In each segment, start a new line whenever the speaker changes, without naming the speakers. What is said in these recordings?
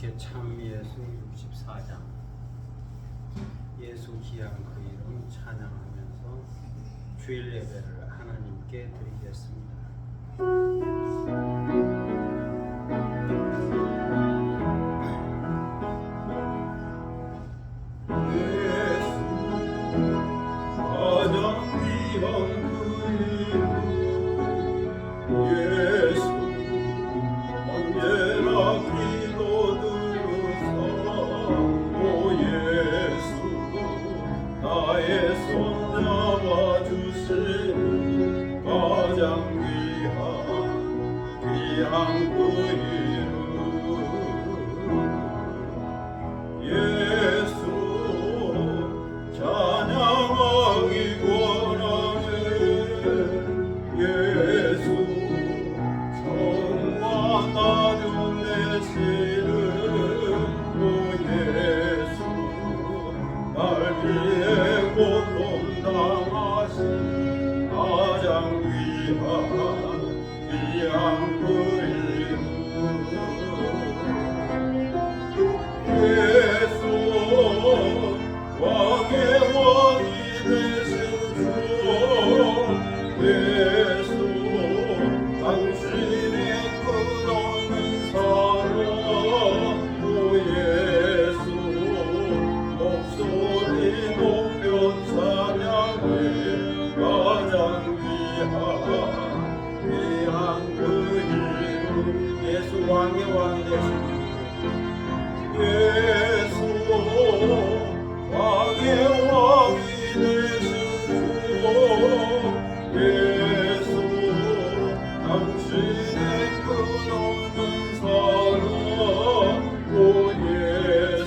함께 참 예수 64장 예수 귀한 그 이름 찬양하면서 주일 예배를 하나님께 드리겠습니다. 왕의 왕이 되신 예수 왕의 왕이 되신 주 예수 당신의 끝없는 사랑 오 예수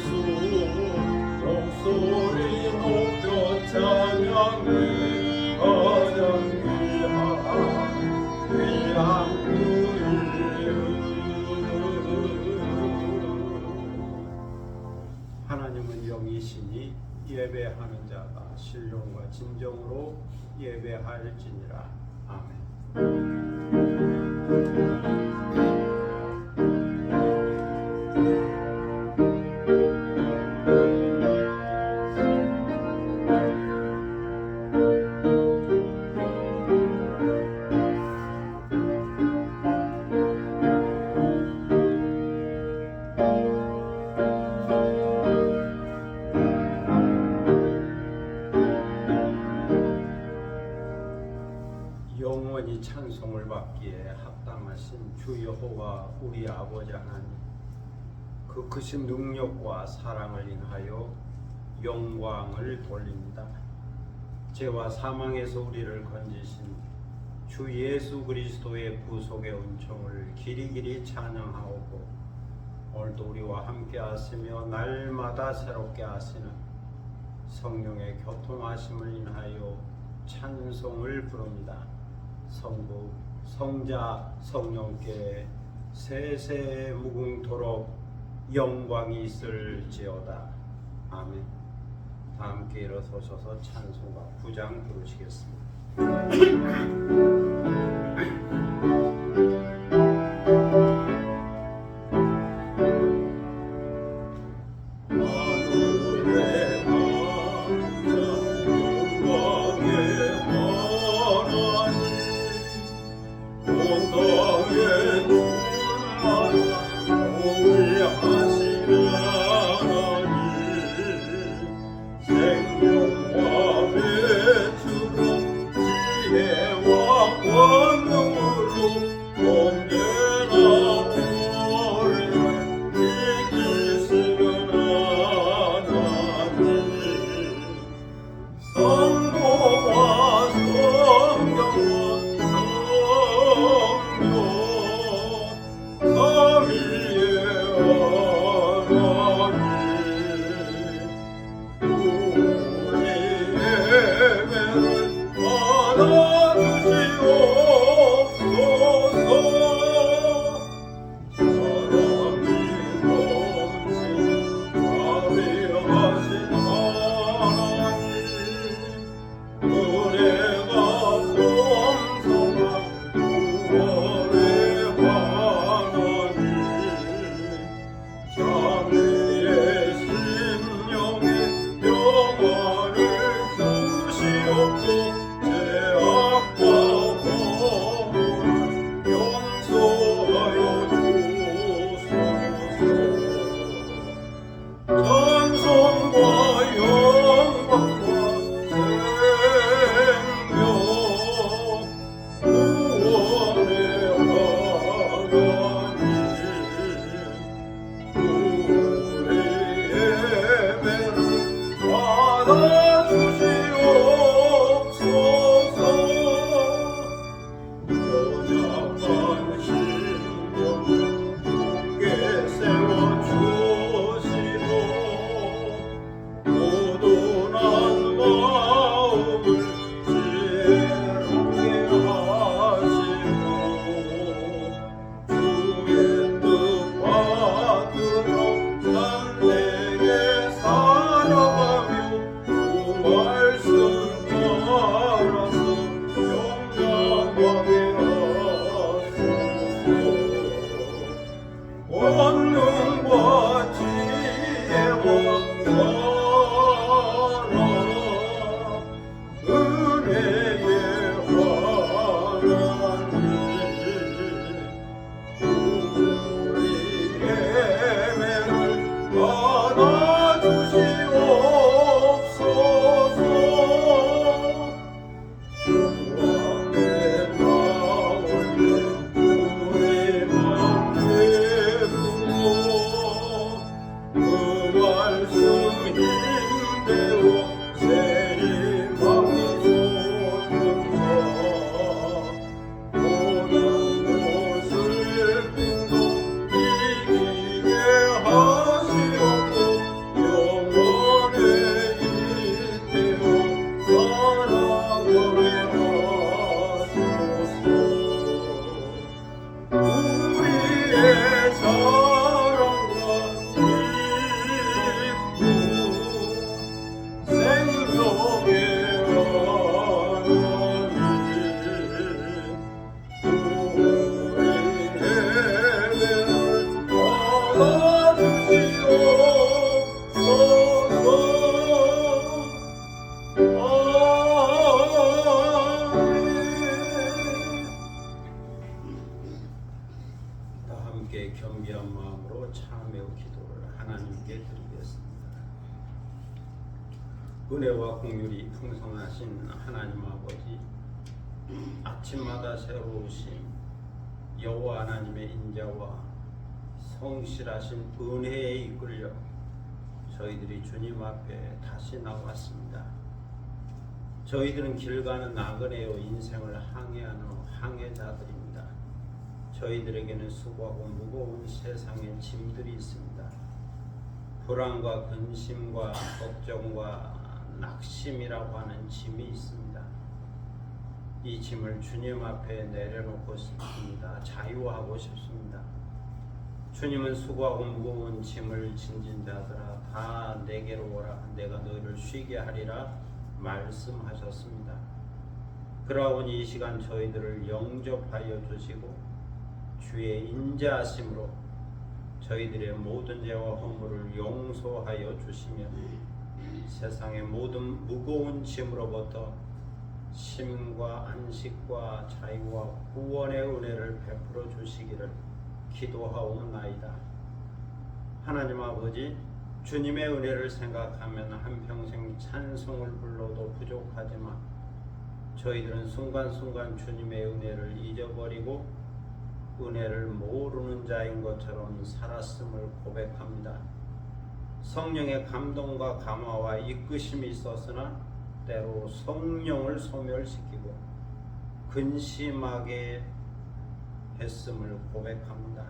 목소리 높여 찬양해 가장 귀한 그 하나님은 영이시니 예배하는 자가 신령과 진정으로 예배할지니라. 아멘. 영원히 찬송을 받기에 합당하신 주 여호와 우리 아버지 하나님, 그 크신 능력과 사랑을 인하여 영광을 돌립니다. 죄와 사망에서 우리를 건지신 주 예수 그리스도의 구속의 은총을 길이길이 찬양하오고, 오늘도 우리와 함께 하시며 날마다 새롭게 하시는 성령의 교통하심을 인하여 찬송을 부릅니다. 성부, 성자, 성령께 세세 무궁토록 영광이 있을지어다. 아멘. 다 함께 일어서셔서 찬송가 9장 부르시겠습니다.
Oh
함께 겸비한 마음으로 참회의 기도를 하나님께 드리겠습니다. 은혜와 긍휼이 풍성하신 하나님 아버지, 아침마다 새로우신 여호와 하나님의 인자와 성실하신 은혜에 이끌려 저희들이 주님 앞에 다시 나왔습니다. 저희들은 길 가는 나그네요 인생을 항해하는 항해자들입니다. 저희들에게는 수고하고 무거운 세상의 짐들이 있습니다. 불안과 근심과 걱정과 낙심이라고 하는 짐이 있습니다. 이 짐을 주님 앞에 내려놓고 싶습니다. 자유하고 싶습니다. 주님은 수고하고 무거운 짐을 진진 자들아 다 내게로 오라, 내가 너희를 쉬게 하리라 말씀하셨습니다. 그러하오니 이 시간 저희들을 영접하여 주시고 주의 인자하심으로 저희들의 모든 죄와 허물을 용서하여 주시며 세상의 모든 무거운 짐으로부터 쉼과 안식과 자유와 구원의 은혜를 베풀어 주시기를 기도하옵나이다. 하나님 아버지, 주님의 은혜를 생각하면 한평생 찬송을 불러도 부족하지만 저희들은 순간순간 주님의 은혜를 잊어버리고 은혜를 모르는 자인 것처럼 살았음을 고백합니다. 성령의 감동과 감화와 이끄심이 있었으나 때로 성령을 소멸시키고 근심하게 했음을 고백합니다.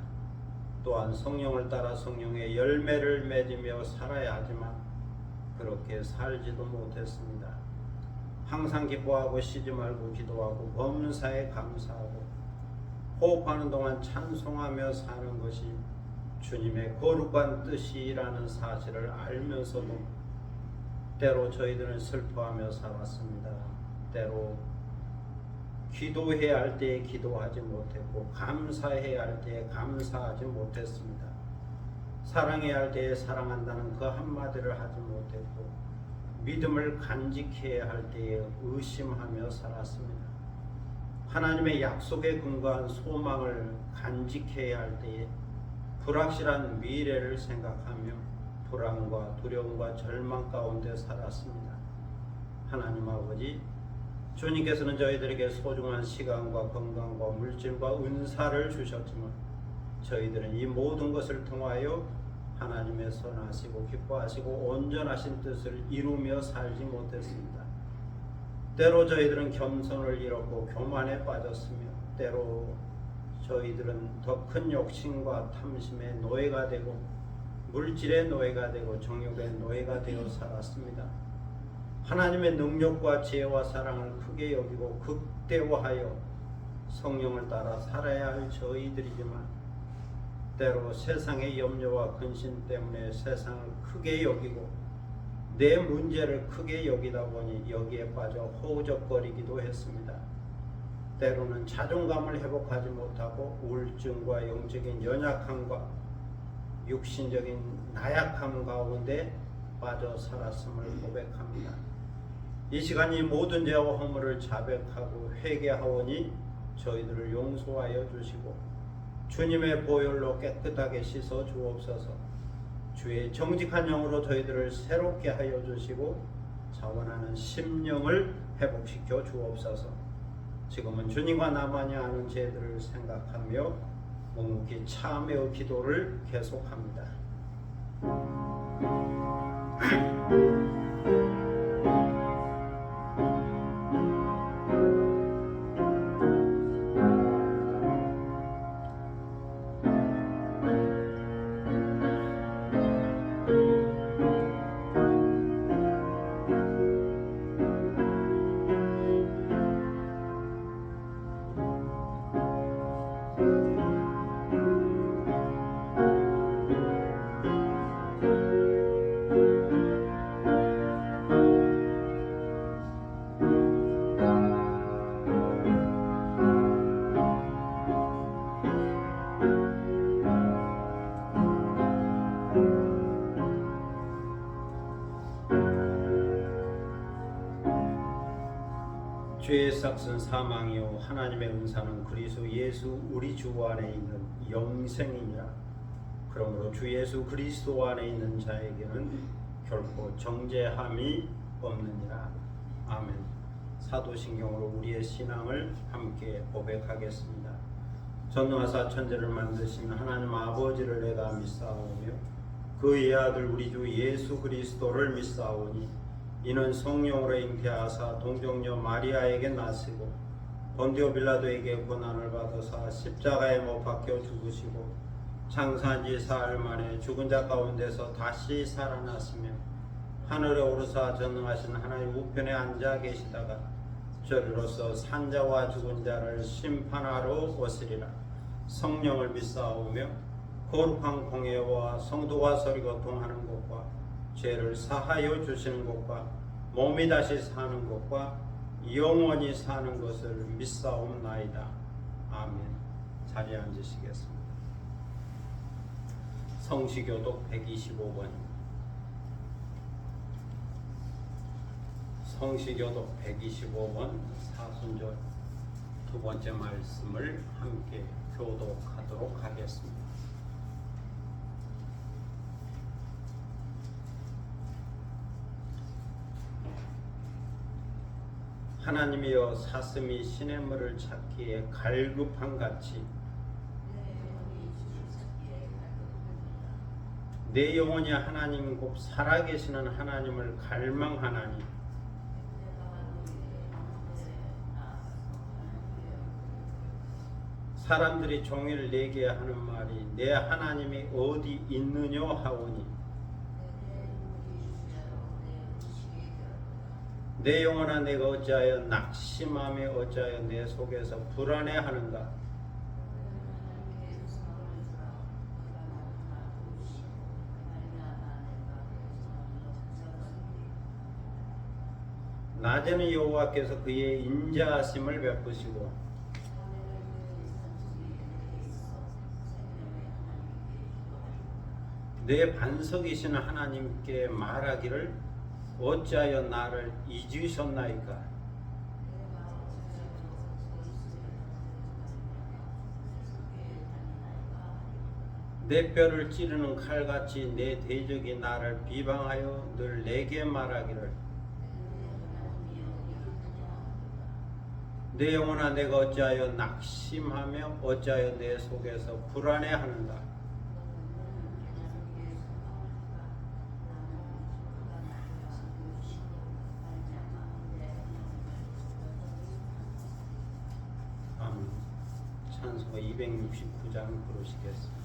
또한 성령을 따라 성령의 열매를 맺으며 살아야 하지만 그렇게 살지도 못했습니다. 항상 기뻐하고 쉬지 말고 기도하고 범사에 감사하고 호흡하는 동안 찬송하며 사는 것이 주님의 거룩한 뜻이라는 사실을 알면서도 때로 저희들은 슬퍼하며 살았습니다. 때로 기도해야 할 때에 기도하지 못했고 감사해야 할 때에 감사하지 못했습니다. 사랑해야 할 때에 사랑한다는 그 한마디를 하지 못했고 믿음을 간직해야 할 때에 의심하며 살았습니다. 하나님의 약속에 근거한 소망을 간직해야 할 때에 불확실한 미래를 생각하며 불안과 두려움과 절망 가운데 살았습니다. 하나님 아버지, 주님께서는 저희들에게 소중한 시간과 건강과 물질과 은사를 주셨지만 저희들은 이 모든 것을 통하여 하나님의 선하시고 기뻐하시고 온전하신 뜻을 이루며 살지 못했습니다. 때로 저희들은 겸손을 잃었고 교만에 빠졌으며 때로 저희들은 더 큰 욕심과 탐심의 노예가 되고 물질의 노예가 되고 정욕의 노예가 되어 살았습니다. 하나님의 능력과 지혜와 사랑을 크게 여기고 극대화하여 성령을 따라 살아야 할 저희들이지만 때로 세상의 염려와 근심 때문에 세상을 크게 여기고 내 문제를 크게 여기다 보니 여기에 빠져 허우적거리기도 했습니다. 때로는 자존감을 회복하지 못하고 우울증과 영적인 연약함과 육신적인 나약함 가운데 빠져 살았음을 고백합니다. 이 시간 이 모든 죄와 허물을 자백하고 회개하오니 저희들을 용서하여 주시고 주님의 보혈로 깨끗하게 씻어 주옵소서. 주의 정직한 영으로 저희들을 새롭게 하여 주시고 자원하는 심령을 회복시켜 주옵소서. 지금은 주님과 나만이 아는 죄들을 생각하며 묵묵히 참회의 기도를 계속합니다. 죄의 삭은 사망이요 하나님의 은사는 그리스도 예수 우리 주 안에 있는 영생이니라. 그러므로 주 예수 그리스도 안에 있는 자에게는 결코 정죄함이 없느니라. 아멘. 사도신경으로 우리의 신앙을 함께 고백하겠습니다. 전능하사 천지를 만드신 하나님 아버지를 내가 믿사오며 그의 아들 우리 주 예수 그리스도를 믿사오니 이는 성령으로 잉태하사 동정녀 마리아에게 나시고 본디오 빌라도에게 고난을 받으사 십자가에 못 박혀 죽으시고 장사한 지 사흘 만에 죽은 자 가운데서 다시 살아났으며 하늘에 오르사 전능하신 하나님 우편에 앉아 계시다가 저리로서 산자와 죽은 자를 심판하러 오시리라. 성령을 믿사오며 거룩한 공예와 성도와 서로 교통하는 것과 죄를 사하여 주시는 것과 몸이 다시 사는 것과 영원히 사는 것을 믿사옵나이다. 아멘. 자리에 앉으시겠습니다. 성시교독 125번 성시교독 125번 사순절 두 번째 말씀을 함께 교독하도록 하겠습니다. 하나님이여 사슴이 시냇물을 찾기에 갈급한 같이 내 영혼이 하나님 곧 살아계시는 하나님을 갈망하나니 사람들이 종일 내게 하는 말이 내 하나님이 어디 있느냐 하오니 내 영혼아 내가 어찌하여 낙심하며 어찌하여 내 속에서 불안해하는가. 낮에는 여호와께서 그의 인자하심을 베푸시고 내 반석이신 하나님께 말하기를 어찌하여 나를 잊으셨나이까. 내 뼈를 찌르는 칼같이 내 대적이 나를 비방하여 늘 내게 말하기를 내 영혼아 내가 어찌하여 낙심하며 어찌하여 내 속에서 불안해하는가. 찬송가 269장 부르시겠습니다.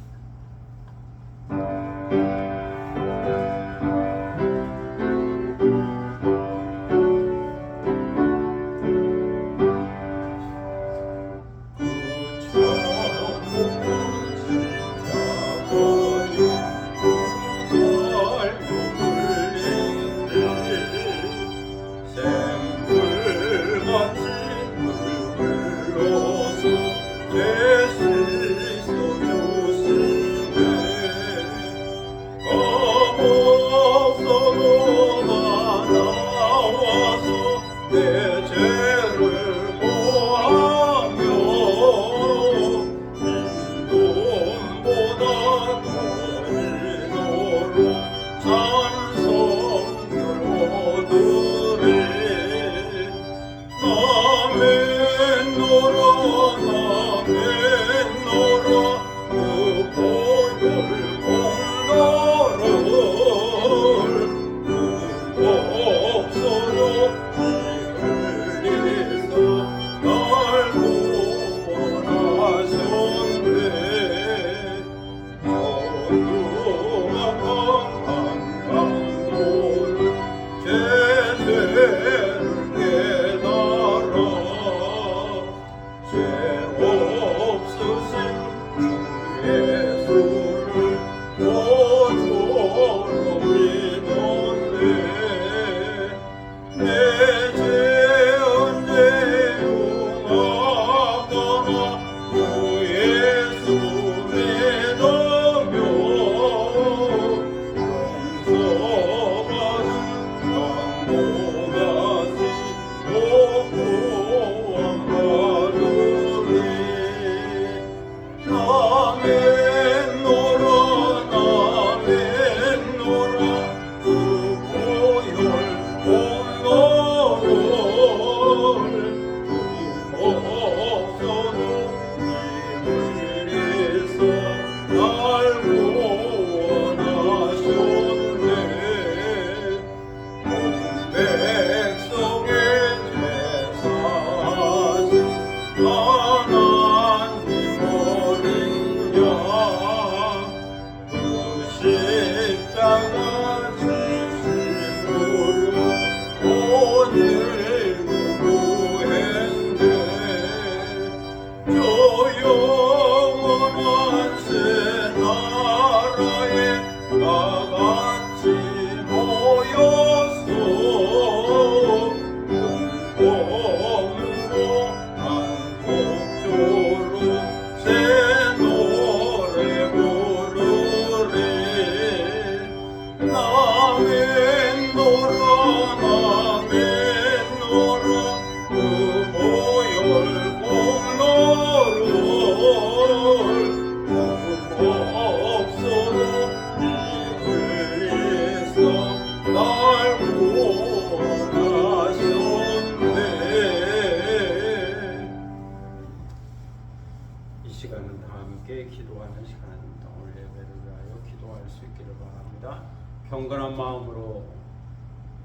경건한 마음으로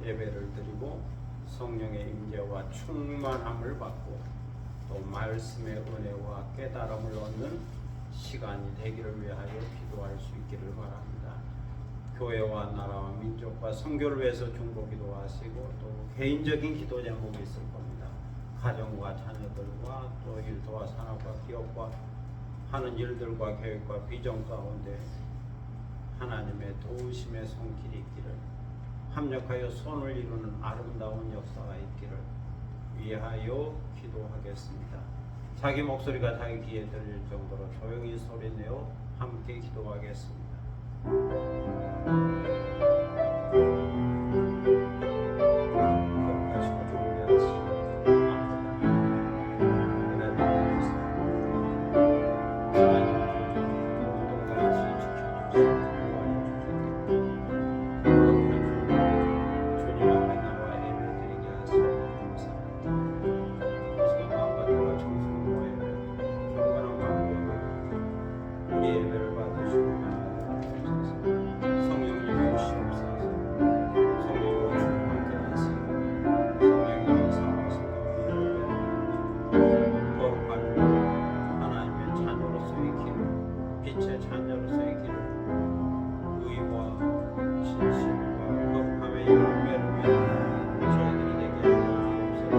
예배를 드리고 성령의 임재와 충만함을 받고 또 말씀의 은혜와 깨달음을 얻는 시간이 되기를 위하여 기도할 수 있기를 바랍니다. 교회와 나라와 민족과 선교를 위해서 중보 기도하시고 또 개인적인 기도 제목이 있을 겁니다. 가정과 자녀들과 또 일터와 산업과 기업과 하는 일들과 계획과 비전 가운데 하나님의 도우심의 손길이 있기를, 합력하여 손을 이루는 아름다운 역사가 있기를 위하여 기도하겠습니다. 자기 목소리가 자기 귀에 들릴 정도로 조용히 소리내어 함께 기도하겠습니다. 주님 앞에 나와 예배드리게 하시고 감사합니다. 예배를 받으시고 성령님 오시옵소서. 성령과 함께 하시고 성령이 항상 오시고 거룩한 하나님의 자녀로서의 길, 빛의 자녀로서의 길을 의와 진실과 거룩함의 열매를 저희들이 되게 하여 주옵소서.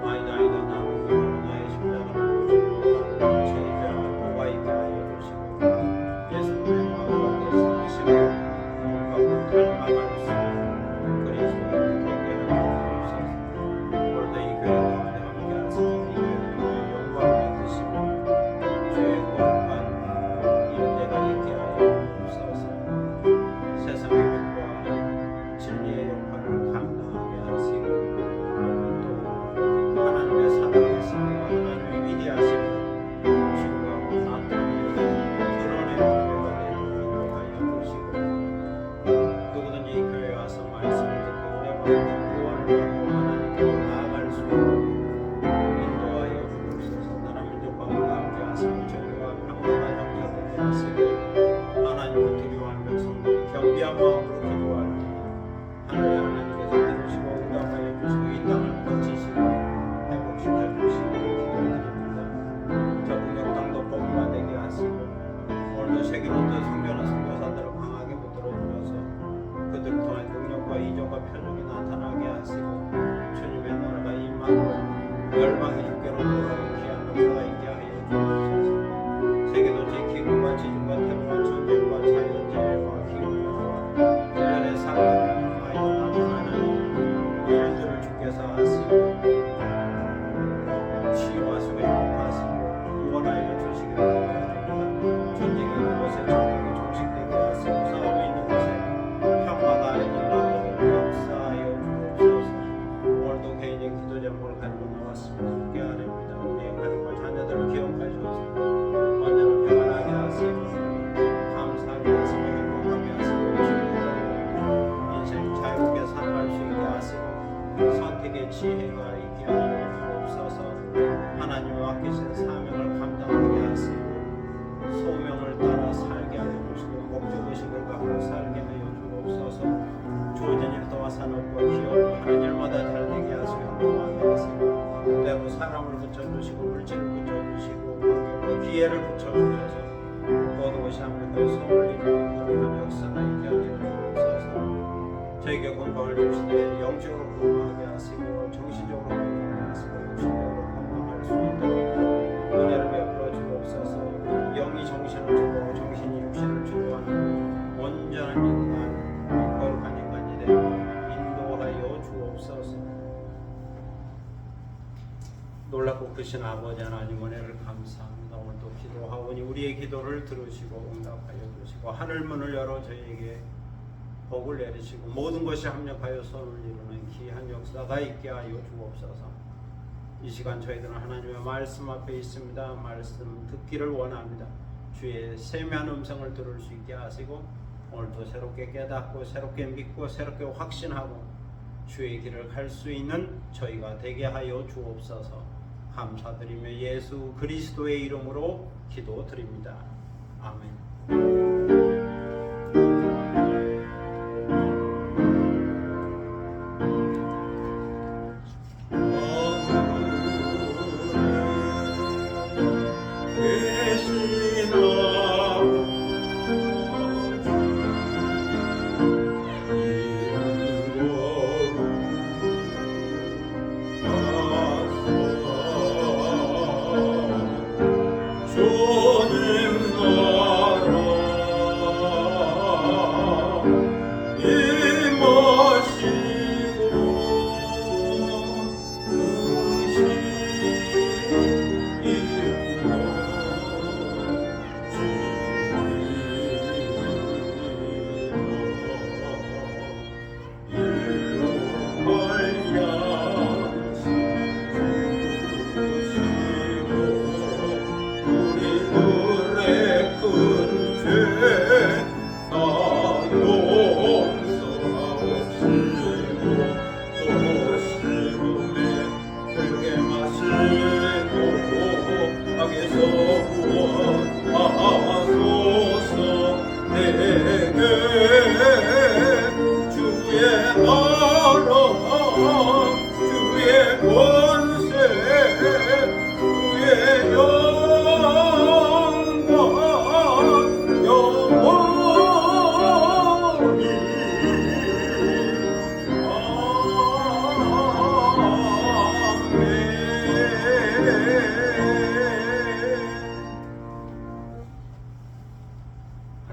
아이다 나무 나의 십자가를 보시고 죄자 도가 있게 하여 주시고 예수님의 마음과 성심을 닮아갈 수 있는 그리스도를 되게 하여 주옵소서. 오늘도 이 교회 가운데 함께 하시고 이 교회를 통해 영광을 받으시고 주의 거룩한 임재가 있게 하여 주옵소서. 세상의 빛과 진리의 역할을 감당하게 하시고 또 하나님의 사랑하심과 하나님의 위대하심을 증거하고 나타내고 드러내는 교회가 되도록 인도하여 주시고 누구든지 이 교회에 와서 말씀을 듣고 은혜 받고 구원을 받고 하나님께로 나아갈 수 있도록 인도하여 주옵소서. 나라 민족과 함께 하시고 정의와 평화가 형성되게 하시고 하나님을 두려워하는 백성들이 겸비한 마음으로 기도할 때 하늘의 하나님께서 들으시고 응답하여 주시고 이 땅을 고치시고 회복시켜 주시기를 기도드립니다. 적국 역당도 복음화 되게 하시고 오늘도 세계로부터 선교나 선교사들을 강하게 붙들어 주셔서 그들 통해 능력과 이적과 표적이 나타나게 하시고 주님의 나라가 임하고 열방의 주께로 돌아오는 귀한 역사가 있게 하여 주옵소서. 세계도 기근과 지진과 태로와 전쟁과 자연재해와 기후변화와 일련의 사건을 통하여 나타나는 일들을 주께서 하시고 치유하시고 회복하시고 구원하여 주시기를 기도합니다. 전쟁이 있는 곳에 전쟁이 종식되게 하시고 싸움이 있는 곳에 평화가 임하도록 역사하여 주옵소서. 오늘도 개인의 기도 제목을 가지고 나왔습니다. 주께 아뢰옵니다. 우리의 가족과 자녀들을 기억하셔서 언제나 평안하게 하시고 감사하게 하시고 행복하게 하시고 인생 자유롭게 살아갈 수 있게 하시고 선택의 지혜가 있게 하여 주옵소서. 하나님의 맡기신 사명을 감당하게 하시고 소명을 따라 살게 하여 주시고 목적의식을 갖고 살게 하여 주옵소서. 주어진 일도와 산업과 기업 하는 일마다 잘되게 하시고 행복하게 하시고 때로 사람을 붙여주시고 물질을 붙여주시고 환경과 기회를 붙여주셔서 모든 것이 아무리도 소원을 이루는 거룩한 역사가 있게 하여 주옵소서. 저에게 건강을 주시되 영적으로 건강하게 하시고 정신적으로 건강하게 하시고 육신적으로 건강할 수 있도록 은혜를 베풀어 주옵소서. 영이 정신을 주고 정신이 육신을 주도하는 온전한 인간 거룩한 인간이 되도록 인도하여 주옵소서. 놀랍고 크신 아버지 하나님 은혜를 감사합니다. 오늘도 기도하오니 우리의 기도를 들으시고 응답하여 주시고 하늘 문을 열어 저희에게 복을 내리시고 모든 것이 합력하여 선을 이루는 귀한 역사가 있게 하여 주옵소서. 이 시간 저희들은 하나님의 말씀 앞에 있습니다. 말씀 듣기를 원합니다. 주의 세미한 음성을 들을 수 있게 하시고 오늘도 새롭게 깨닫고 새롭게 믿고 새롭게 확신하고 주의 길을 갈 수 있는 저희가 되게 하여 주옵소서. 감사드리며 예수 그리스도의 이름으로 기도드립니다. 아멘.
주님 나라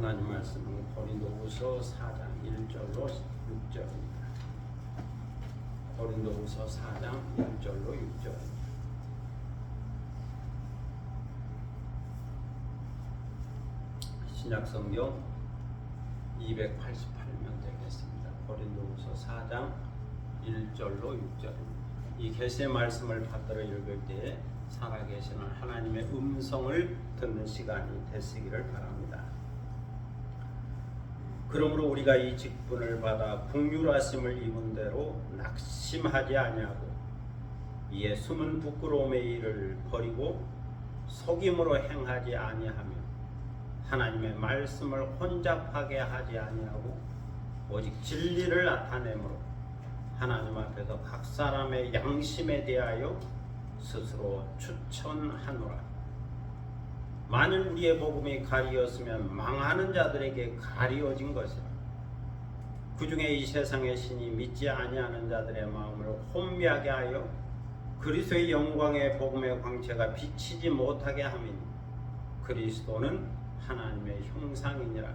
하나님 말씀은 고린도후서 4장 1절로 6절입니다. 고린도후서 4장 1절로 6절. 신약성경 288면 되겠습니다. 고린도후서 4장 1절로 6절입니다. 이 계시의 말씀을 받들어 읽을 때에 살아계시는 하나님의 음성을 듣는 시간이 되시기를 바랍니다. 그러므로 우리가 이 직분을 받아 긍휼하심을 입은 대로 낙심하지 아니하고 이에 숨은 부끄러움의 일을 버리고 속임으로 행하지 아니하며 하나님의 말씀을 혼잡하게 하지 아니하고 오직 진리를 나타내므로 하나님 앞에서 각 사람의 양심에 대하여 스스로 추천하노라. 만일 우리의 복음이 가리었으면 망하는 자들에게 가리워진 것이라. 그 중에 이 세상의 신이 믿지 아니하는 자들의 마음을 혼미하게 하여 그리스도의 영광의 복음의 광채가 비치지 못하게 함이니 그리스도는 하나님의 형상이니라.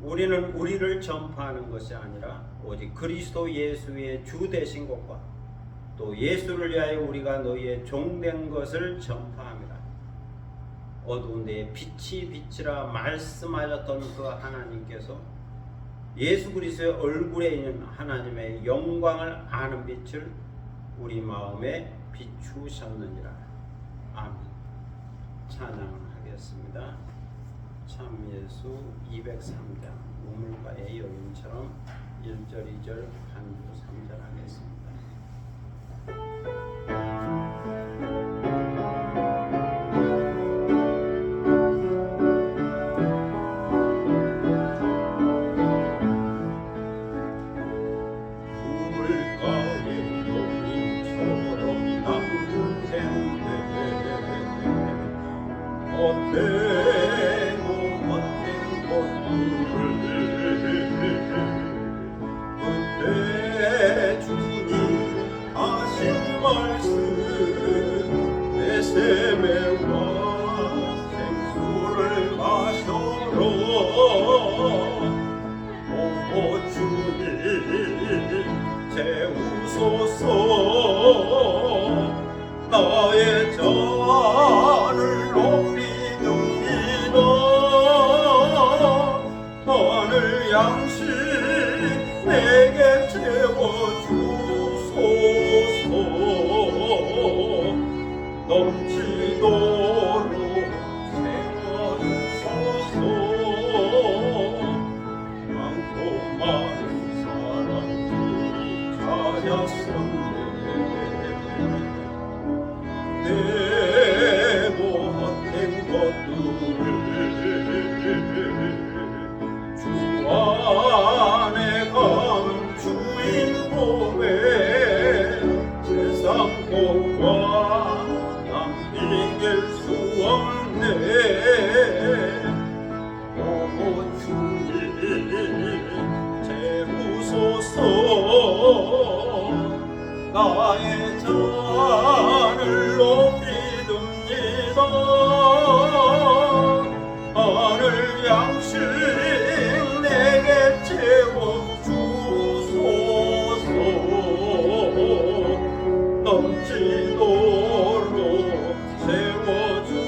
우리는 우리를 전파하는 것이 아니라 오직 그리스도 예수의 주 되신 것과 또 예수를 위하여 우리가 너희의 종된 것을 전파합니다. 어두운 데에 빛이 빛이라 말씀하셨던 그 하나님께서 예수 그리스도의 얼굴에 있는 하나님의 영광을 아는 빛을 우리 마음에 비추셨느니라. 아멘. 찬양하겠습니다. 참 예수 203장 우물가의 여인처럼 1절 2절 반주 3절 하겠습니다.
나의 잔을 높이옵니다. 하늘 양식 내게 채워주소서. 넘치도록 채워주소서. 많고 많은 사람들이 찾았었네. 내 못된 것들을 주 안에 감추인 몸에 세상 복과 남 이길 수 없네. 오 주님 채우소서. 나의 잔을 높이듭니다. 하늘 양식 내게 채워주소서. 넘치도록 채워주소서.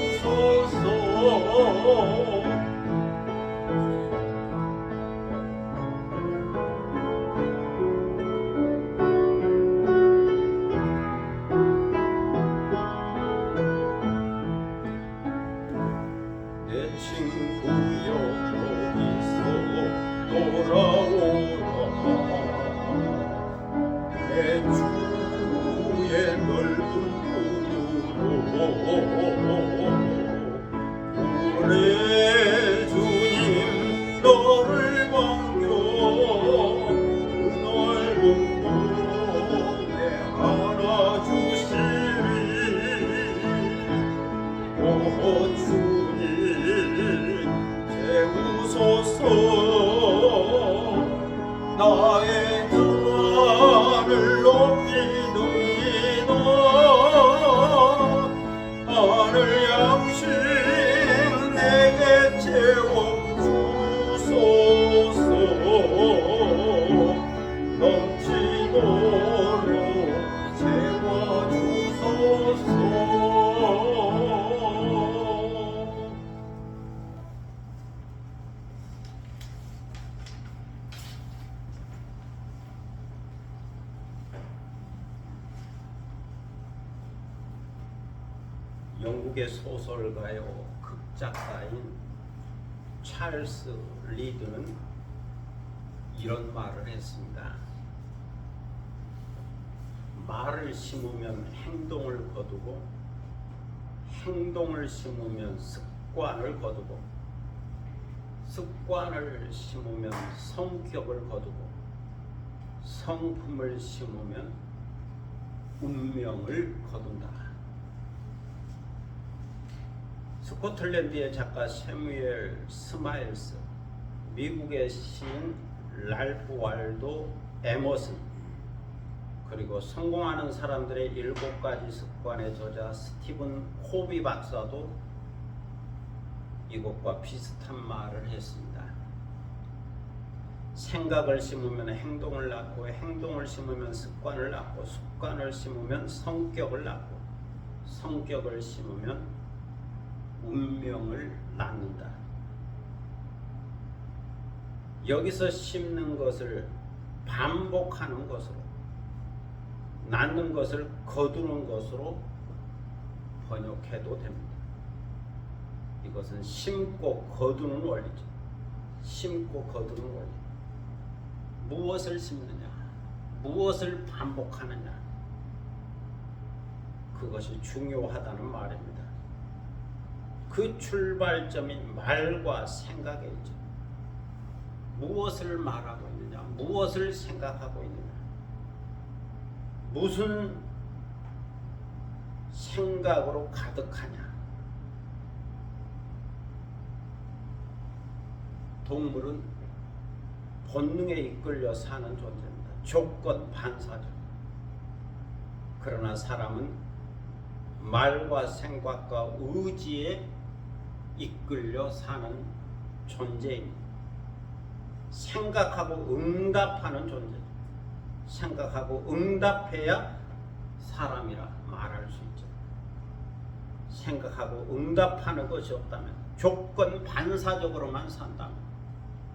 나의 잔을 높이옵니다. 하늘
영국의 소설가요 극작가인 찰스 리드는 이런 말을 했습니다. 말을 심으면 행동을 거두고, 행동을 심으면 습관을 거두고, 습관을 심으면 성격을 거두고, 성품을 심으면 운명을 거둔다. 스코틀랜드의 작가 세뮤엘 스마일스, 미국의 시인 랄프 waldo 에머슨, 그리고 성공하는 사람들의 7가지 습관의 저자 스티븐 코비 박사도 이것과 비슷한 말을 했습니다. 생각을 심으면 행동을 낳고, 행동을 심으면 습관을 낳고, 습관을 심으면 성격을 낳고, 성격을 심으면 운명을 낳는다. 여기서 심는 것을 반복하는 것으로, 낳는 것을 거두는 것으로 번역해도 됩니다. 이것은 심고 거두는 원리죠. 심고 거두는 원리. 무엇을 심느냐, 무엇을 반복하느냐, 그것이 중요하다는 말입니다. 그 출발점인 말과 생각에 있죠. 무엇을 말하고 있느냐, 무엇을 생각하고 있느냐, 무슨 생각으로 가득하냐. 동물은 본능에 이끌려 사는 존재입니다. 조건 반사적. 그러나 사람은 말과 생각과 의지에 이끌려 사는 존재입니다. 생각하고 응답하는 존재. 생각하고 응답해야 사람이라 말할 수 있죠. 생각하고 응답하는 것이 없다면, 조건 반사적으로만 산다면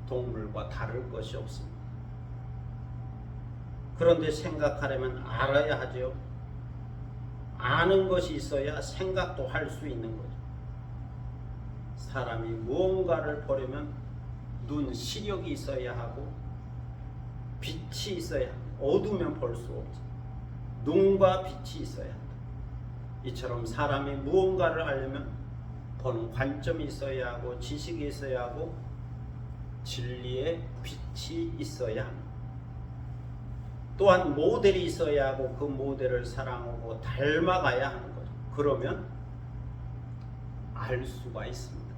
동물과 다를 것이 없습니다. 그런데 생각하려면 알아야 하죠. 아는 것이 있어야 생각도 할 수 있는 거죠. 사람이 무언가를 보려면 눈, 시력이 있어야 하고 빛이 있어야 합니다. 어두우면 볼 수 없죠. 눈과 빛이 있어야 한다. 이처럼 사람이 무언가를 알려면 보는 관점이 있어야 하고, 지식이 있어야 하고, 진리의 빛이 있어야 합니다. 또한 모델이 있어야 하고, 그 모델을 사랑하고 닮아가야 하는 거죠. 그러면 알 수가 있습니다.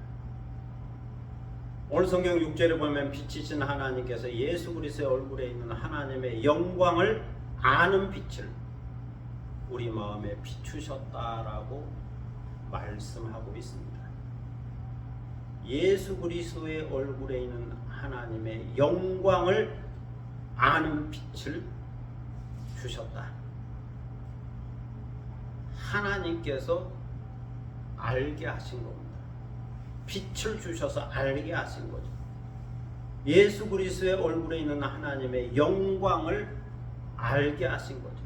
오늘 성경 6절에 보면 빛이신 하나님께서 예수 그리스도의 얼굴에 있는 하나님의 영광을 아는 빛을 우리 마음에 비추셨다라고 말씀하고 있습니다. 예수 그리스도의 얼굴에 있는 하나님의 영광을 아는 빛을 주셨다. 하나님께서 알게 하신 겁니다. 빛을 주셔서 알게 하신 거죠. 예수 그리스도의 얼굴에 있는 하나님의 영광을 알게 하신 거죠.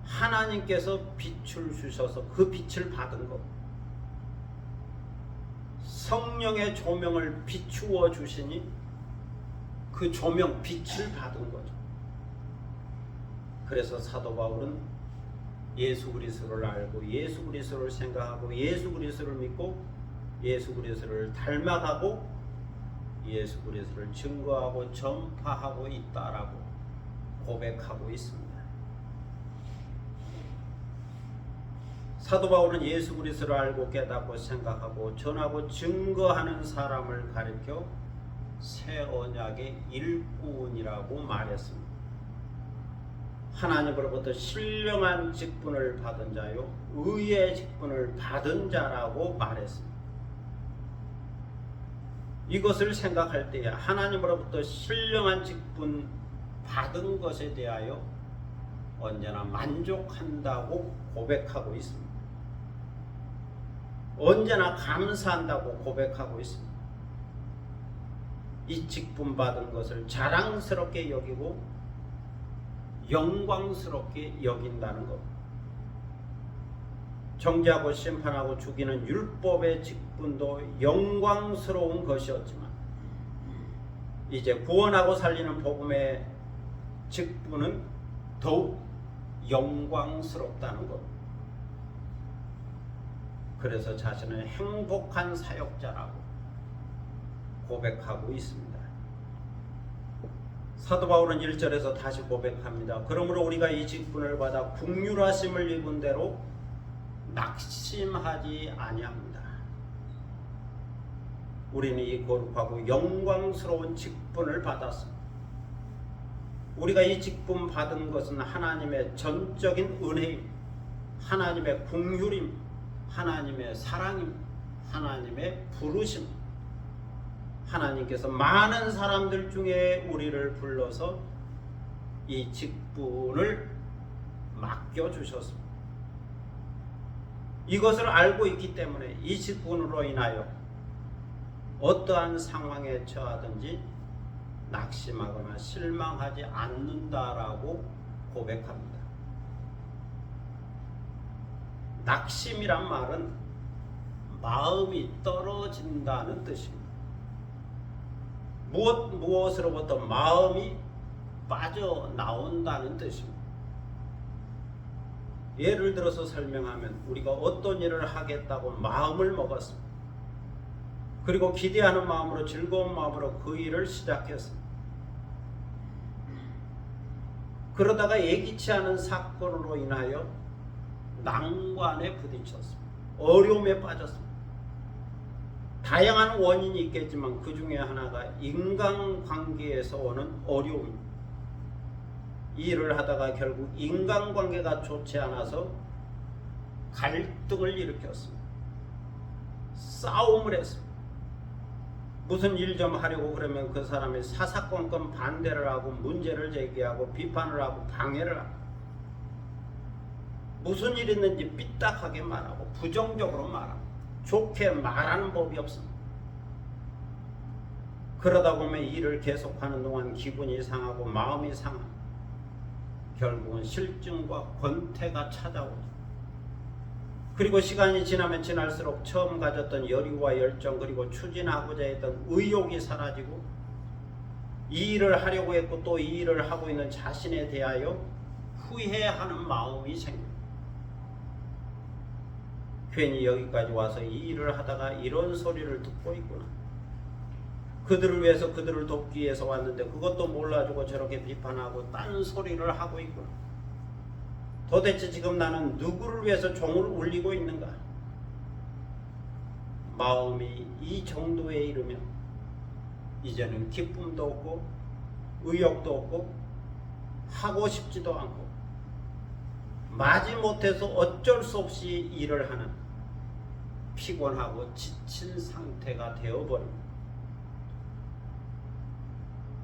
하나님께서 빛을 주셔서 그 빛을 받은 것, 성령의 조명을 비추어 주시니 그 조명, 빛을 받은 거죠. 그래서 사도 바울은 예수 그리스도를 알고, 예수 그리스도를 생각하고, 예수 그리스도를 믿고, 예수 그리스도를 닮아가고, 예수 그리스도를 증거하고 전파하고 있다라고 고백하고 있습니다. 사도 바울은 예수 그리스도를 알고 깨닫고 생각하고 전하고 증거하는 사람을 가리켜 새 언약의 일꾼이라고 말했습니다. 하나님으로부터 신령한 직분을 받은 자요, 의의 직분을 받은 자라고 말했습니다. 이것을 생각할 때에 하나님으로부터 신령한 직분 받은 것에 대하여 언제나 만족한다고 고백하고 있습니다. 언제나 감사한다고 고백하고 있습니다. 이 직분 받은 것을 자랑스럽게 여기고 영광스럽게 여긴다는 것. 정죄하고 심판하고 죽이는 율법의 직분도 영광스러운 것이었지만 이제 구원하고 살리는 복음의 직분은 더욱 영광스럽다는 것. 그래서 자신은 행복한 사역자라고 고백하고 있습니다. 사도 바울은 1절에서 다시 고백합니다. 그러므로 우리가 이 직분을 받아 긍휼하심을 입은 대로 낙심하지 아니합니다. 우리는 이 거룩하고 영광스러운 직분을 받았습니다. 우리가 이 직분 받은 것은 하나님의 전적인 은혜임, 하나님의 긍휼임, 하나님의 사랑임, 하나님의 부르심. 하나님께서 많은 사람들 중에 우리를 불러서 이 직분을 맡겨주셨습니다. 이것을 알고 있기 때문에 이 직분으로 인하여 어떠한 상황에 처하든지 낙심하거나 실망하지 않는다라고 고백합니다. 낙심이란 말은 마음이 떨어진다는 뜻입니다. 무엇으로부터 마음이 빠져나온다는 뜻입니다. 예를 들어서 설명하면 우리가 어떤 일을 하겠다고 마음을 먹었습니다. 그리고 기대하는 마음으로 즐거운 마음으로 그 일을 시작했습니다. 그러다가 예기치 않은 사건으로 인하여 난관에 부딪혔습니다. 어려움에 빠졌습니다. 다양한 원인이 있겠지만 그 중에 하나가 인간관계에서 오는 어려움입니다. 이 일을 하다가 결국 인간관계가 좋지 않아서 갈등을 일으켰습니다. 싸움을 했습니다. 무슨 일 좀 하려고 그러면 그 사람이 사사건건 반대를 하고 문제를 제기하고 비판을 하고 방해를 하고 무슨 일 있는지 삐딱하게 말하고 부정적으로 말하고 좋게 말하는 법이 없습니다. 그러다 보면 일을 계속하는 동안 기분이 상하고 마음이 상하고 결국은 실증과 권태가 찾아오죠. 그리고 시간이 지나면 지날수록 처음 가졌던 열의와 열정 그리고 추진하고자 했던 의욕이 사라지고 이 일을 하려고 했고 또 이 일을 하고 있는 자신에 대하여 후회하는 마음이 생깁니다. 괜히 여기까지 와서 이 일을 하다가 이런 소리를 듣고 있구나. 그들을 위해서 그들을 돕기 위해서 왔는데 그것도 몰라주고 저렇게 비판하고 딴 소리를 하고 있구나. 도대체 지금 나는 누구를 위해서 종을 울리고 있는가? 마음이 이 정도에 이르면 이제는 기쁨도 없고 의욕도 없고 하고 싶지도 않고 마지못해서 어쩔 수 없이 일을 하는 피곤하고 지친 상태가 되어버립니다.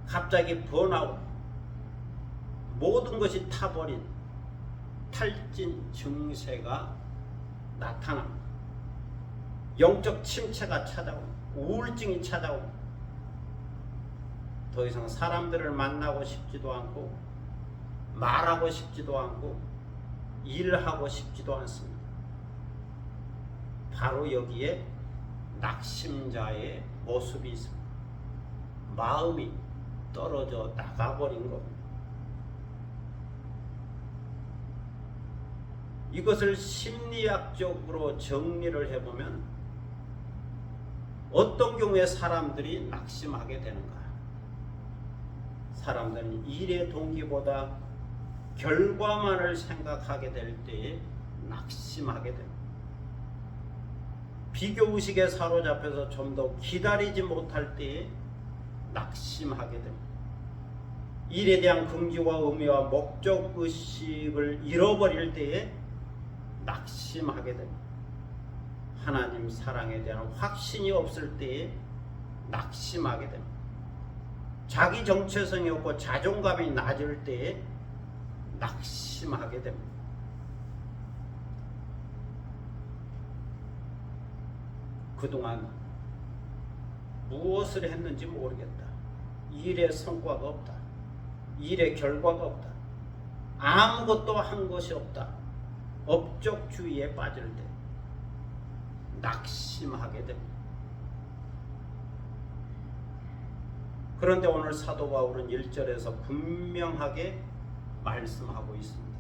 갑자기 번아웃, 모든 것이 타버린 탈진 증세가 나타납니다. 영적 침체가 찾아옵니다. 우울증이 찾아옵니다. 더 이상 사람들을 만나고 싶지도 않고 말하고 싶지도 않고 일하고 싶지도 않습니다. 바로 여기에 낙심자의 모습이 있습니다. 마음이 떨어져 나가버린 겁니다. 이것을 심리학적으로 정리를 해보면 어떤 경우에 사람들이 낙심하게 되는가? 사람들은 일의 동기보다 결과만을 생각하게 될 때에 낙심하게 됩니다. 비교의식에 사로잡혀서 좀 더 기다리지 못할 때에 낙심하게 됩니다. 일에 대한 긍지와 의미와 목적의식을 잃어버릴 때에 낙심하게 됩니다. 하나님 사랑에 대한 확신이 없을 때에 낙심하게 됩니다. 자기 정체성이 없고 자존감이 낮을 때에 낙심하게 됩니다. 그동안 무엇을 했는지 모르겠다. 일의 성과가 없다. 일의 결과가 없다. 아무것도 한 것이 없다. 업적주의에 빠질 때 낙심하게 됩니다. 그런데 오늘 사도 바울은 1절에서 분명하게 말씀하고 있습니다.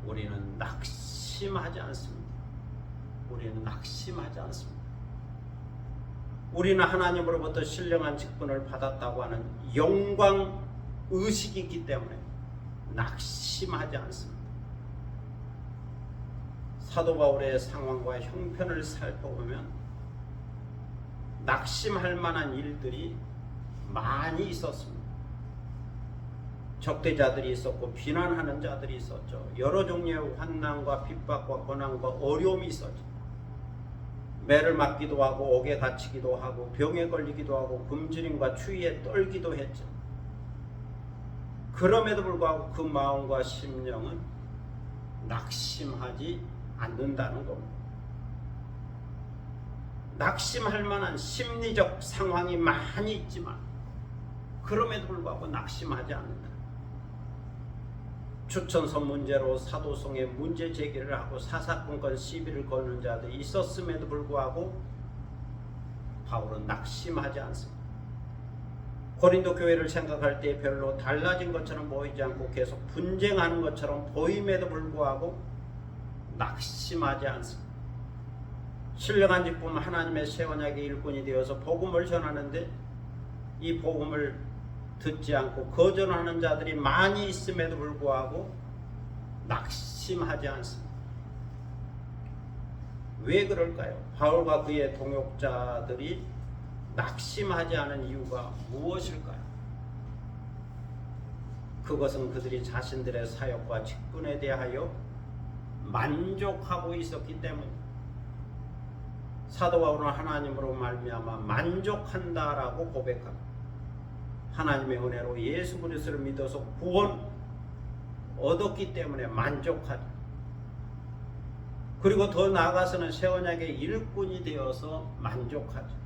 우리는 낙심하지 않습니다. 우리는 낙심하지 않습니다. 우리는 하나님으로부터 신령한 직분을 받았다고 하는 영광 의식이 있기 때문에 낙심하지 않습니다. 사도 바울의 상황과 형편을 살펴보면 낙심할 만한 일들이 많이 있었습니다. 적대자들이 있었고 비난하는 자들이 있었죠. 여러 종류의 환난과 핍박과 고난과 어려움이 있었죠. 매를 맞기도 하고 옥에 갇히기도 하고 병에 걸리기도 하고 굶주림과 추위에 떨기도 했죠. 그럼에도 불구하고 그 마음과 심령은 낙심하지 않는다는 겁니다. 낙심할 만한 심리적 상황이 많이 있지만 그럼에도 불구하고 낙심하지 않는다. 추천서 문제로 사도성에 문제 제기를 하고 사사건건 시비를 거는 자들이 있었음에도 불구하고 바울은 낙심하지 않습니다. 고린도 교회를 생각할 때 별로 달라진 것처럼 보이지 않고 계속 분쟁하는 것처럼 보임에도 불구하고 낙심하지 않습니다. 신령한 직분 하나님의 새 언약의 일꾼이 되어서 복음을 전하는데 이 복음을 듣지 않고 거절하는 자들이 많이 있음에도 불구하고 낙심하지 않습니다. 왜 그럴까요? 바울과 그의 동역자들이 낙심하지 않은 이유가 무엇일까요? 그것은 그들이 자신들의 사역과 직분에 대하여 만족하고 있었기 때문입니다. 사도 바울은 하나님으로 말미암아 만족한다라고 고백합니다. 하나님의 은혜로 예수 그리스도를 믿어서 구원 얻었기 때문에 만족하죠. 그리고 더 나아가서는 새 언약의 일꾼이 되어서 만족하죠.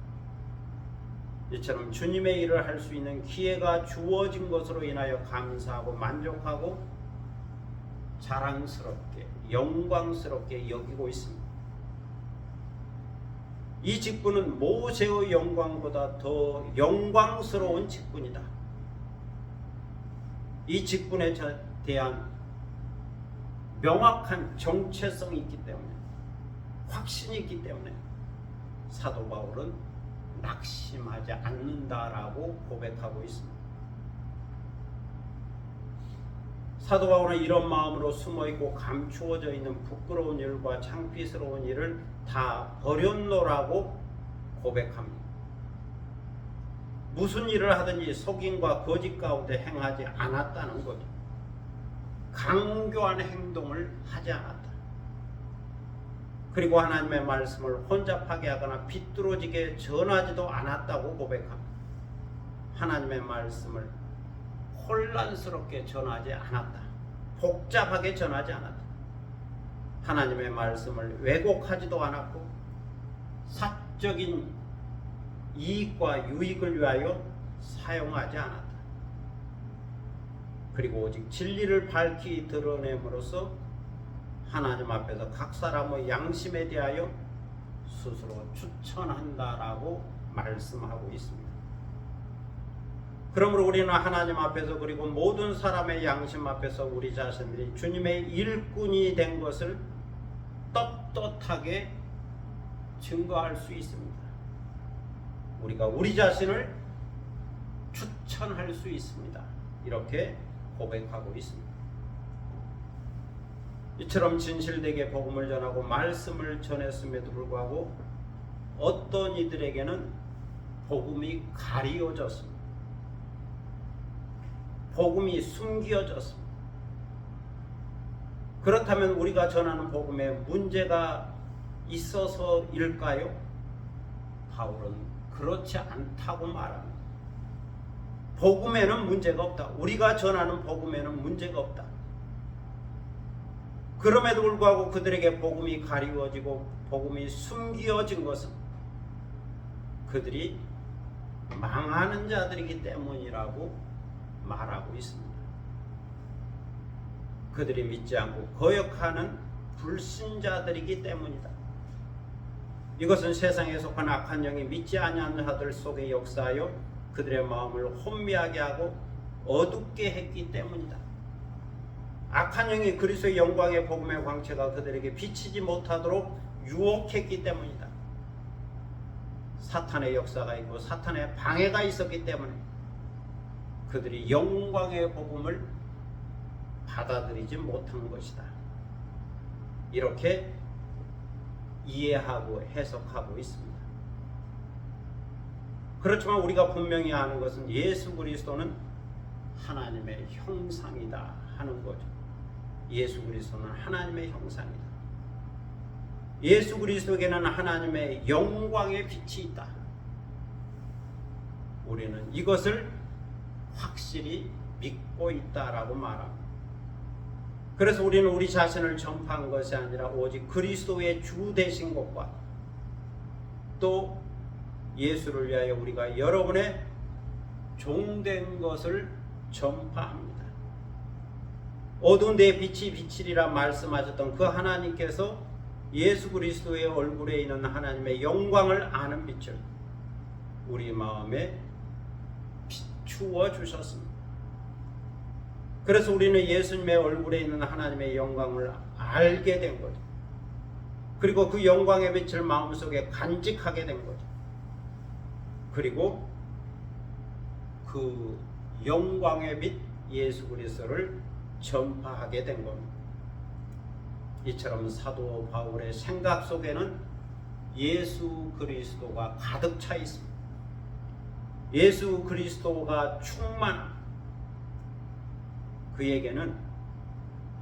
이처럼 주님의 일을 할 수 있는 기회가 주어진 것으로 인하여 감사하고 만족하고 자랑스럽게 영광스럽게 여기고 있습니다. 이 직분은 모세의 영광보다 더 영광스러운 직분이다. 이 직분에 대한 명확한 정체성이 있기 때문에 확신이 있기 때문에 사도 바울은 낙심하지 않는다라고 고백하고 있습니다. 사도 바울은 이런 마음으로 숨어있고 감추어져 있는 부끄러운 일과 창피스러운 일을 다 버렸노라고 고백합니다. 무슨 일을 하든지 속임과 거짓 가운데 행하지 않았다는 거죠. 강교한 행동을 하지 않았다. 그리고 하나님의 말씀을 혼잡하게 하거나 비뚤어지게 전하지도 않았다고 고백합니다. 하나님의 말씀을 혼란스럽게 전하지 않았다. 복잡하게 전하지 않았다. 하나님의 말씀을 왜곡하지도 않았고 사적인 이익과 유익을 위하여 사용하지 않았다. 그리고 오직 진리를 밝히 드러냄으로써 하나님 앞에서 각 사람의 양심에 대하여 스스로 추천한다라고 말씀하고 있습니다. 그러므로 우리는 하나님 앞에서 그리고 모든 사람의 양심 앞에서 우리 자신들이 주님의 일꾼이 된 것을 떳떳하게 증거할 수 있습니다. 우리가 우리 자신을 추천할 수 있습니다. 이렇게 고백하고 있습니다. 이처럼 진실되게 복음을 전하고 말씀을 전했음에도 불구하고 어떤 이들에게는 복음이 가리워졌습니다. 복음이 숨겨졌습니다. 그렇다면 우리가 전하는 복음에 문제가 있어서일까요? 바울은 그렇지 않다고 말합니다. 복음에는 문제가 없다. 우리가 전하는 복음에는 문제가 없다. 그럼에도 불구하고 그들에게 복음이 가리워지고 복음이 숨겨진 것은 그들이 망하는 자들이기 때문이라고 말하고 있습니다. 그들이 믿지 않고 거역하는 불신자들이기 때문이다. 이것은 세상에 속한 악한 영이 믿지 아니하는 자들 속에 역사하여 그들의 마음을 혼미하게 하고 어둡게 했기 때문이다. 악한 영이 그리스도의 영광의 복음의 광채가 그들에게 비치지 못하도록 유혹했기 때문이다. 사탄의 역사가 있고 사탄의 방해가 있었기 때문에 그들이 영광의 복음을 받아들이지 못한 것이다. 이렇게 이해하고 해석하고 있습니다. 그렇지만 우리가 분명히 아는 것은 예수 그리스도는 하나님의 형상이다 하는 거죠. 예수 그리스도는 하나님의 형상이다. 예수 그리스도에게는 하나님의 영광의 빛이 있다. 우리는 이것을 확실히 믿고 있다라고 말합니다. 그래서 우리는 우리 자신을 전파한 것이 아니라 오직 그리스도의 주 되신 것과 또 예수를 위하여 우리가 여러분의 종된 것을 전파합니다. 어두운 데에 빛이 비치리라 말씀하셨던 그 하나님께서 예수 그리스도의 얼굴에 있는 하나님의 영광을 아는 빛을 우리 마음에 비추어 주셨습니다. 그래서 우리는 예수님의 얼굴에 있는 하나님의 영광을 알게 된 거죠. 그리고 그 영광의 빛을 마음속에 간직하게 된 거죠. 그리고 그 영광의 빛 예수 그리스도를 전파하게 된 겁니다. 이처럼 사도 바울의 생각 속에는 예수 그리스도가 가득 차 있습니다. 예수 그리스도가 충만한 그에게는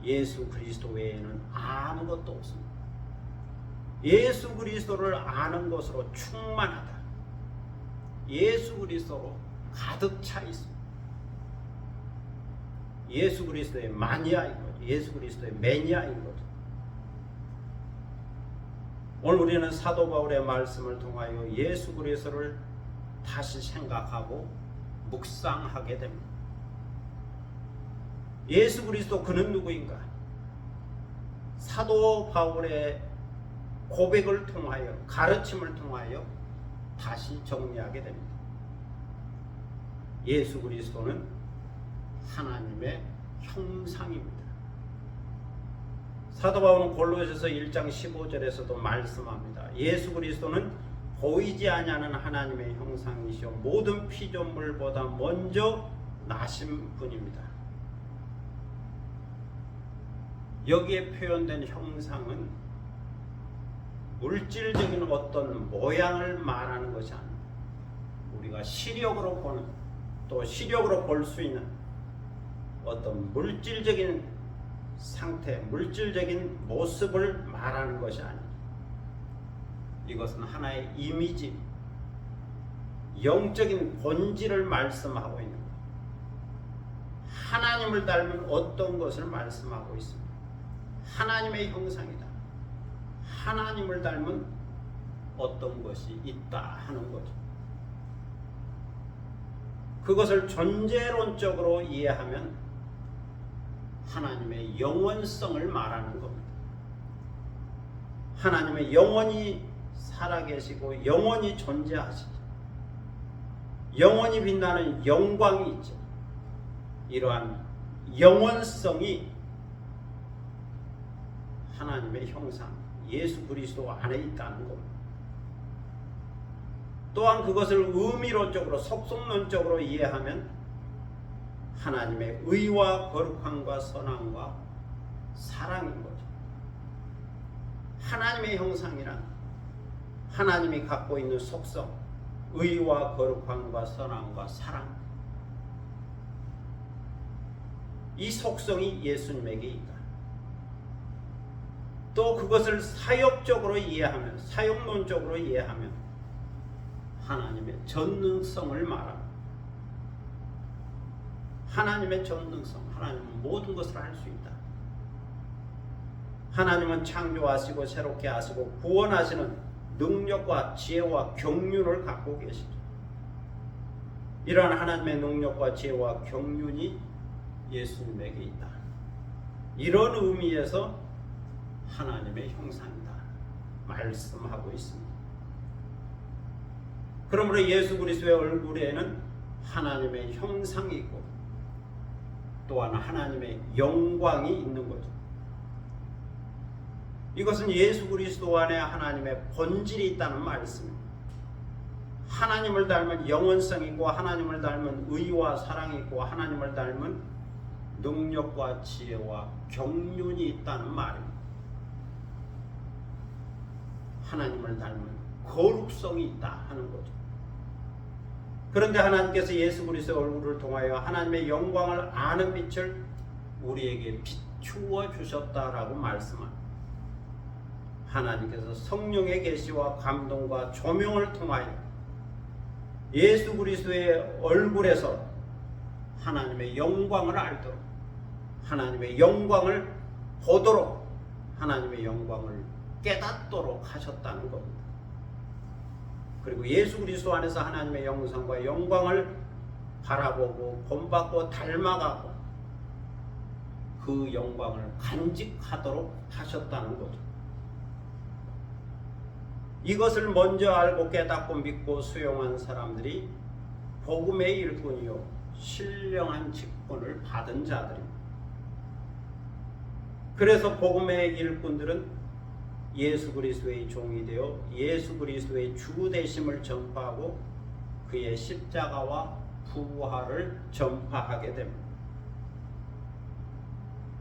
예수 그리스도 외에는 아무것도 없습니다. 예수 그리스도를 아는 것으로 충만하다. 예수 그리스도로 가득 차 있습니다. 예수 그리스도의 마니아인 거죠. 예수 그리스도의 매니아인 거죠. 오늘 우리는 사도 바울의 말씀을 통하여 예수 그리스도를 다시 생각하고 묵상하게 됩니다. 예수 그리스도 그는 누구인가? 사도 바울의 고백을 통하여 가르침을 통하여 다시 정리하게 됩니다. 예수 그리스도는 하나님의 형상입니다. 사도 바울은 골로새서 1장 15절에서도 말씀합니다. 예수 그리스도는 보이지 아니하는 하나님의 형상이시오 모든 피조물보다 먼저 나신 분입니다. 여기에 표현된 형상은 물질적인 어떤 모양을 말하는 것이 아닙니다. 우리가 시력으로 보는 또 시력으로 볼 수 있는 어떤 물질적인 상태, 물질적인 모습을 말하는 것이 아닙니다. 이것은 하나의 이미지, 영적인 본질을 말씀하고 있는 것. 하나님을 닮은 어떤 것을 말씀하고 있습니다. 하나님의 형상이다. 하나님을 닮은 어떤 것이 있다 하는 거죠. 그것을 존재론적으로 이해하면 하나님의 영원성을 말하는 겁니다. 하나님의 영원히 살아계시고 영원히 존재하시죠. 영원히 빛나는 영광이 있죠. 이러한 영원성이 하나님의 형상, 예수 그리스도 안에 있다는 겁니다. 또한 그것을 의미론적으로 속성론적으로 이해하면 하나님의 의와 거룩함과 선함과 사랑인 거죠. 하나님의 형상이란 하나님이 갖고 있는 속성, 의와 거룩함과 선함과 사랑, 이 속성이 예수님에게 있다. 또 그것을 사역적으로 이해하면, 사역론적으로 이해하면 하나님의 전능성을 말합니다. 하나님의 전능성, 하나님은 모든 것을 할 수 있다. 하나님은 창조하시고 새롭게 하시고 구원하시는 능력과 지혜와 경륜을 갖고 계시죠. 이러한 하나님의 능력과 지혜와 경륜이 예수님에게 있다. 이런 의미에서 하나님의 형상이다 말씀하고 있습니다. 그러므로 예수 그리스도의 얼굴에는 하나님의 형상이 있고 또한 하나님의 영광이 있는 거죠. 이것은 예수 그리스도 안에 하나님의 본질이 있다는 말씀입니다. 하나님을 닮은 영원성이 있고 하나님을 닮은 의와 사랑이 있고 하나님을 닮은 능력과 지혜와 경륜이 있다는 말입니다. 하나님을 닮은 거룩성이 있다 하는 거죠. 그런데 하나님께서 예수 그리스도의 얼굴을 통하여 하나님의 영광을 아는 빛을 우리에게 비추어 주셨다라고 말씀합니다. 하나님께서 성령의 계시와 감동과 조명을 통하여 예수 그리스도의 얼굴에서 하나님의 영광을 알도록, 하나님의 영광을 보도록, 하나님의 영광을 깨닫도록 하셨다는 겁니다. 그리고 예수 그리스도 안에서 하나님의 영상과 영광을 바라보고 본받고 닮아가고 그 영광을 간직하도록 하셨다는 거죠. 이것을 먼저 알고 깨닫고 믿고 수용한 사람들이 복음의 일꾼이요 신령한 직분을 받은 자들입니다. 그래서 복음의 일꾼들은 예수 그리스도의 종이 되어 예수 그리스도의 주 되심을 전파하고 그의 십자가와 부활을 전파하게 됩니다.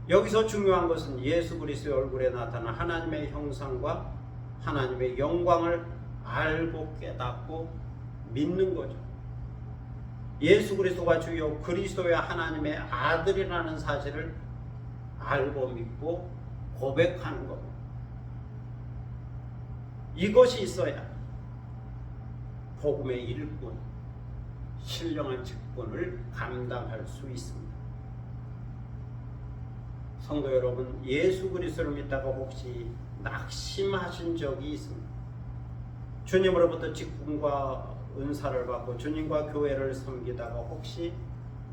여기서 중요한 것은 예수 그리스도의 얼굴에 나타난 하나님의 형상과 하나님의 영광을 알고 깨닫고 믿는 거죠. 예수 그리스도가 주요 그리스도의 하나님의 아들이라는 사실을 알고 믿고 고백하는 겁니다. 이것이 있어야 복음의 일꾼, 신령한 직분을 감당할 수 있습니다. 성도 여러분, 예수 그리스도를 믿다가 혹시 낙심하신 적이 있습니다. 주님으로부터 직분과 은사를 받고 주님과 교회를 섬기다가 혹시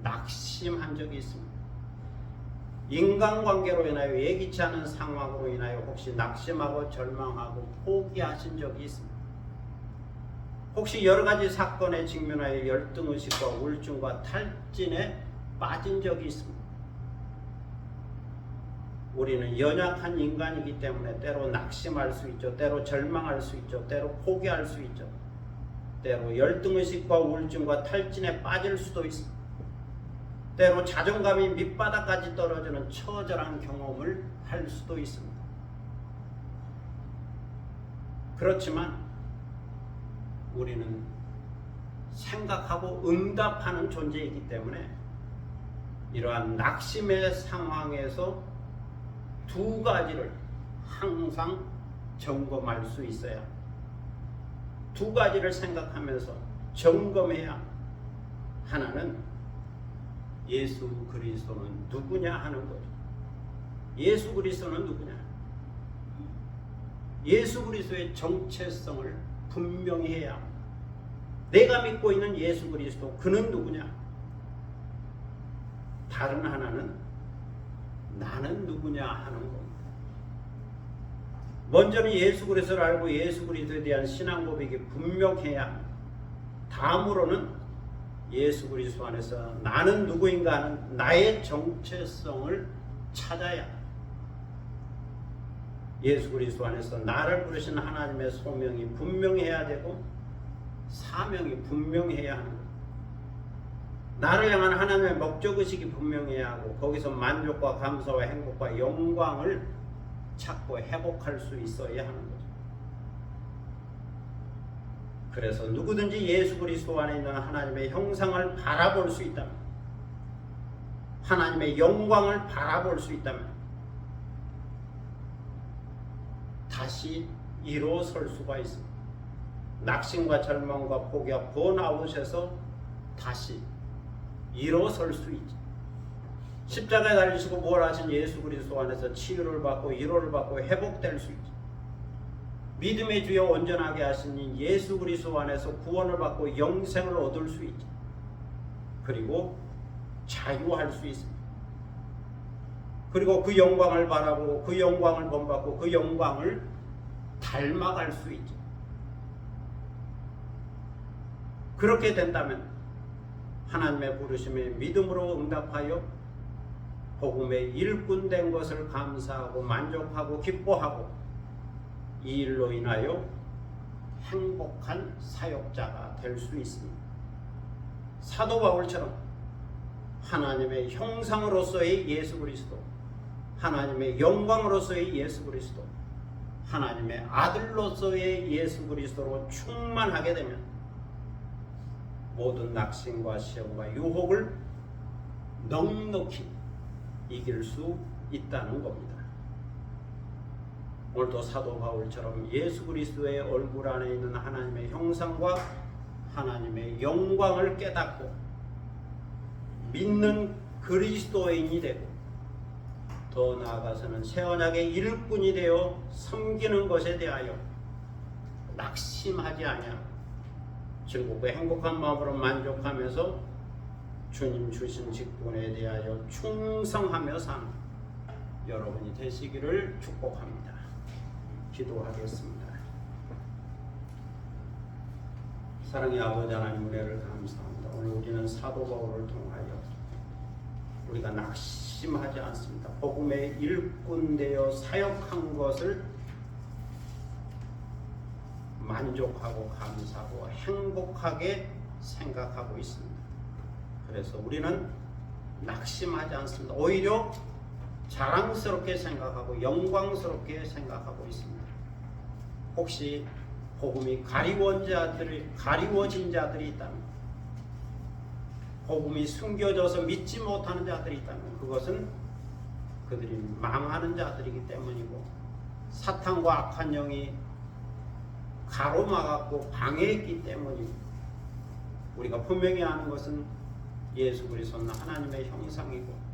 낙심한 적이 있습니다. 인간관계로 인하여 예기치 않은 상황으로 인하여 혹시 낙심하고 절망하고 포기하신 적이 있습니다. 혹시 여러 가지 사건에 직면하여 열등의식과 우울증과 탈진에 빠진 적이 있습니다. 우리는 연약한 인간이기 때문에 때로 낙심할 수 있죠. 때로 절망할 수 있죠. 때로 포기할 수 있죠. 때로 열등의식과 우울증과 탈진에 빠질 수도 있습니다. 때로 자존감이 밑바닥까지 떨어지는 처절한 경험을 할 수도 있습니다. 그렇지만 우리는 생각하고 응답하는 존재이기 때문에 이러한 낙심의 상황에서 두 가지를 항상 점검할 수 있어야 합니다. 두 가지를 생각하면서 점검해야. 하나는 예수 그리스도는 누구냐 하는 거죠. 예수 그리스도는 누구냐? 예수 그리스도의 정체성을 분명히 해야 합니다. 내가 믿고 있는 예수 그리스도, 그는 누구냐? 다른 하나는 나는 누구냐 하는 겁니다. 먼저는 예수 그리스도를 알고 예수 그리스도에 대한 신앙 고백이 분명해야 합니다. 다음으로는 예수 그리스도 안에서 나는 누구인가 하는 나의 정체성을 찾아야 합니다. 예수 그리스도 안에서 나를 부르신 하나님의 소명이 분명해야 되고 사명이 분명해야 하는 것. 나를 향한 하나님의 목적의식이 분명해야 하고 거기서 만족과 감사와 행복과 영광을 찾고 회복할 수 있어야 하는 거죠. 그래서 누구든지 예수 그리스도 안에 있는 하나님의 형상을 바라볼 수 있다면, 하나님의 영광을 바라볼 수 있다면 다시 일어설 수가 있습니다. 낙심과 절망과 포기와 번아웃에서 다시 일어설 수 있죠. 십자가에 달리시고 부활하신 예수 그리스도 안에서 치유를 받고 위로를 받고 회복될 수 있죠. 믿음의 주여 온전하게 하신 예수 그리스도 안에서 구원을 받고 영생을 얻을 수 있죠. 그리고 자유할 수 있습니다. 그리고 그 영광을 바라보고 그 영광을 본받고 그 영광을 닮아갈 수 있죠. 그렇게 된다면 하나님의 부르심에 믿음으로 응답하여 복음의 일꾼 된 것을 감사하고 만족하고 기뻐하고 이 일로 인하여 행복한 사역자가 될 수 있습니다. 사도 바울처럼 하나님의 형상으로서의 예수 그리스도, 하나님의 영광으로서의 예수 그리스도, 하나님의 아들로서의 예수 그리스도로 충만하게 되면 모든 낙심과 시험과 유혹을 넉넉히 이길 수 있다는 겁니다. 오늘도 사도 바울처럼 예수 그리스도의 얼굴 안에 있는 하나님의 형상과 하나님의 영광을 깨닫고 믿는 그리스도인이 되고 더 나아가서는 새 언약의 일꾼이 되어 섬기는 것에 대하여 낙심하지 아니하고 즐겁고 행복한 마음으로 만족하면서 주님 주신 직분에 대하여 충성하며 사는 여러분이 되시기를 축복합니다. 기도하겠습니다. 사랑의 아버지 하나님, 은혜를 감사합니다. 오늘 우리는 사도 바울을 통하여 우리가 낙심하지 않습니다. 복음의 일꾼 되어 사역한 것을 만족하고 감사하고 행복하게 생각하고 있습니다. 그래서 우리는 낙심하지 않습니다. 오히려 자랑스럽게 생각하고 영광스럽게 생각하고 있습니다. 혹시 복음이 가리워진 자들이 있다면, 복음이 숨겨져서 믿지 못하는 자들이 있다면 그것은 그들이 망하는 자들이기 때문이고 사탄과 악한 영이 가로막았고 방해했기 때문이고, 우리가 분명히 아는 것은 예수 그리스도는 하나님의 형상이고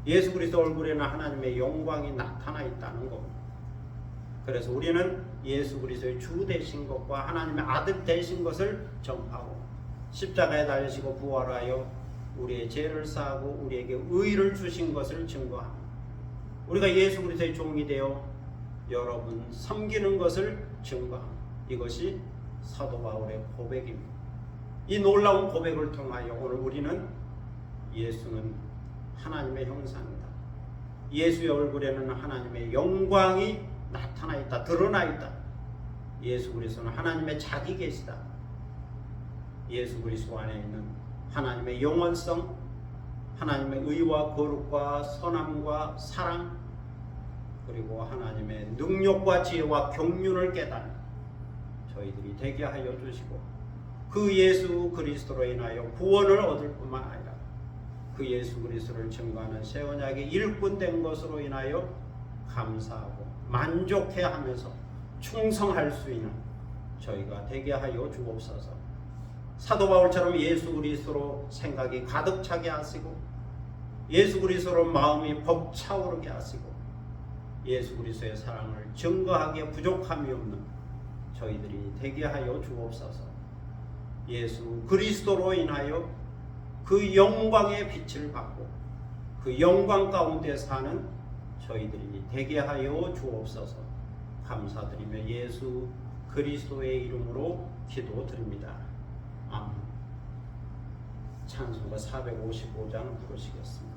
예수 그리스도 얼굴에는 하나님의 영광이 나타나 있다는 겁니다. 그래서 우리는 예수 그리스도의 주 되신 것과 하나님의 아들 되신 것을 전파하고 십자가에 달리시고 부활하여 우리의 죄를 사하고 우리에게 의를 주신 것을 증거합니다. 우리가 예수 그리스도의 종이 되어 여러분 섬기는 것을 증거합니다. 이것이 사도 바울의 고백입니다. 이 놀라운 고백을 통하여 오늘 우리는 예수는 하나님의 형상이다, 예수의 얼굴에는 하나님의 영광이 나타나 있다, 드러나 있다, 예수 그리스도는 하나님의 자기 계시다, 예수 그리스도 안에 있는 하나님의 영원성, 하나님의 의와 거룩과 선함과 사랑, 그리고 하나님의 능력과 지혜와 경륜을 깨닫는 저희들이 되게 하여 주시고, 그 예수 그리스도로 인하여 구원을 얻을 뿐만 아니라 그 예수 그리스도를 증거하는 새 언약의 일꾼 된 것으로 인하여 감사하고 만족해하면서 충성할 수 있는 저희가 되게 하여 주옵소서. 사도 바울처럼 예수 그리스도로 생각이 가득 차게 하시고 예수 그리스도로 마음이 벅차오르게 하시고 예수 그리스도의 사랑을 증거하기에 부족함이 없는 저희들이 되게 하여 주옵소서. 예수 그리스도로 인하여 그 영광의 빛을 받고 그 영광 가운데 사는 저희들이 되게 하여 주옵소서. 감사드리며 예수 그리스도의 이름으로 기도드립니다. 아멘. 찬송가 455장 부르시겠습니다.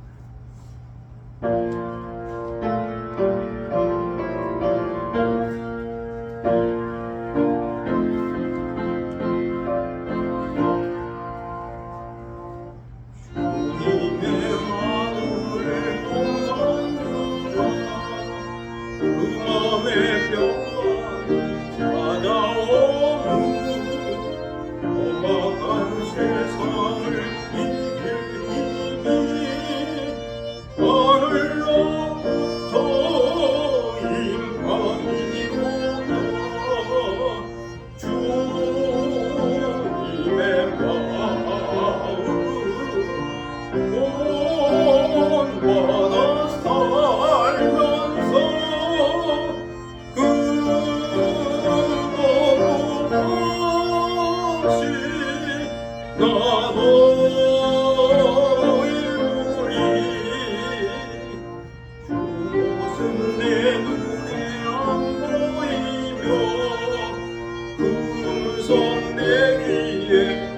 손 내 귀에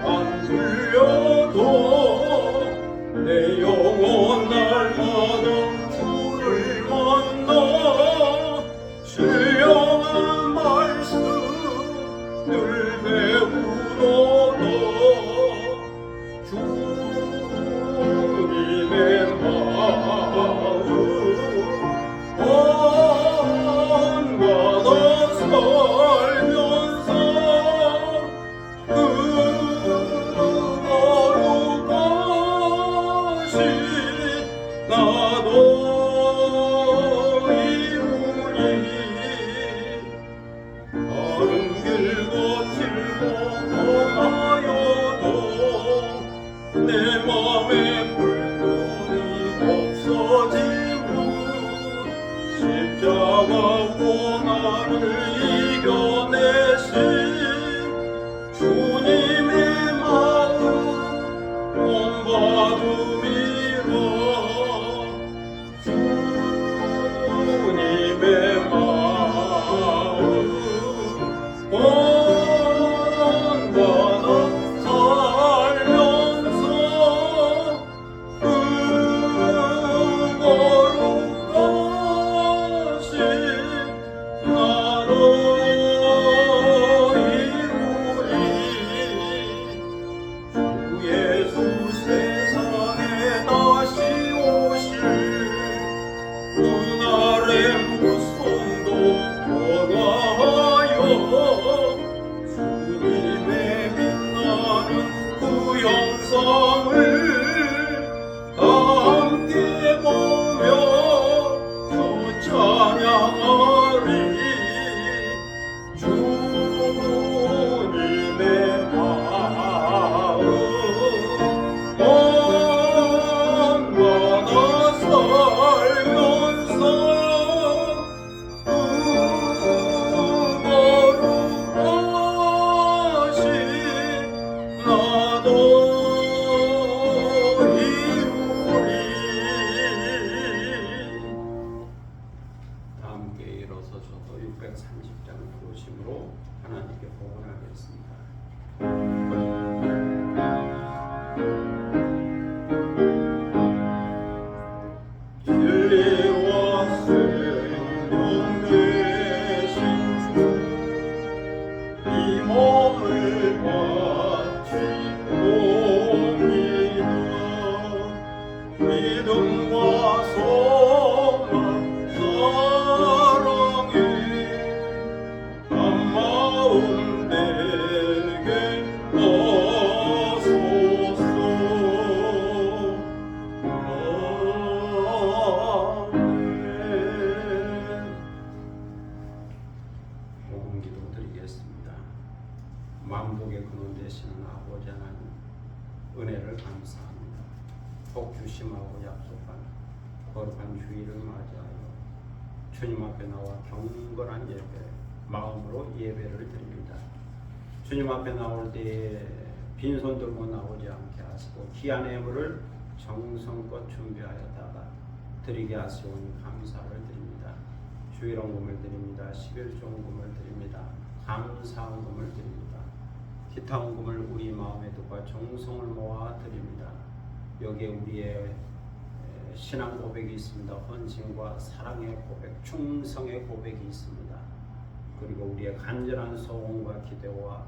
은혜를 감사합니다. 복 주심하고 약속한 거룩한 주일을 맞이하여 주님 앞에 나와 경건한 예배, 마음으로 예배를 드립니다. 주님 앞에 나올 때에 빈손 들고 나오지 않게 하시고 귀한 예물을 정성껏 준비하였다가 드리게 하시오니 감사를 드립니다. 주일원금을 드립니다. 11조원금을 드립니다. 감사원금을 드립니다. 기타 원금을 우리 마음에 두고 정성을 모아 드립니다. 여기에 우리의 신앙 고백이 있습니다. 헌신과 사랑의 고백, 충성의 고백이 있습니다. 그리고 우리의 간절한 소원과 기도와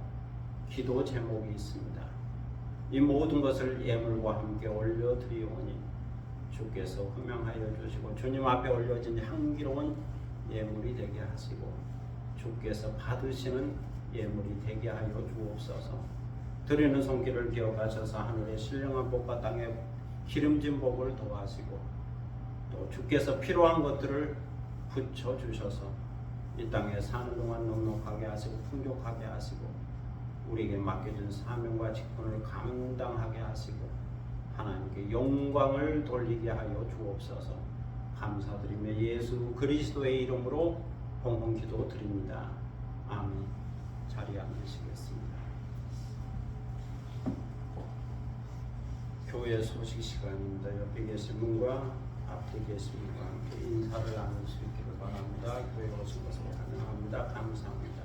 기도 제목이 있습니다. 이 모든 것을 예물과 함께 올려드리오니 주께서 흠명하여 주시고 주님 앞에 올려진 향기로운 예물이 되게 하시고 주께서 받으시는 예물이 되게 하여 주옵소서. 드리는 손길을 기억하셔서 하늘의 신령한 복과 땅의 기름진 복을 더하시고 또 주께서 필요한 것들을 붙여주셔서 이 땅에 사는 동안 넉넉하게 하시고 풍족하게 하시고 우리에게 맡겨진 사명과 직분을 감당하게 하시고 하나님께 영광을 돌리게 하여 주옵소서. 감사드리며 예수 그리스도의 이름으로 공헌 기도 드립니다. 아멘. 자리에 앉으시겠습니다. 교회 소식 시간입니다. 옆에 계신 분과 앞에 계신 분과 함께 인사를 나눌 수 있기를 바랍니다. 교회에 오신 것을 환영합니다. 감사합니다.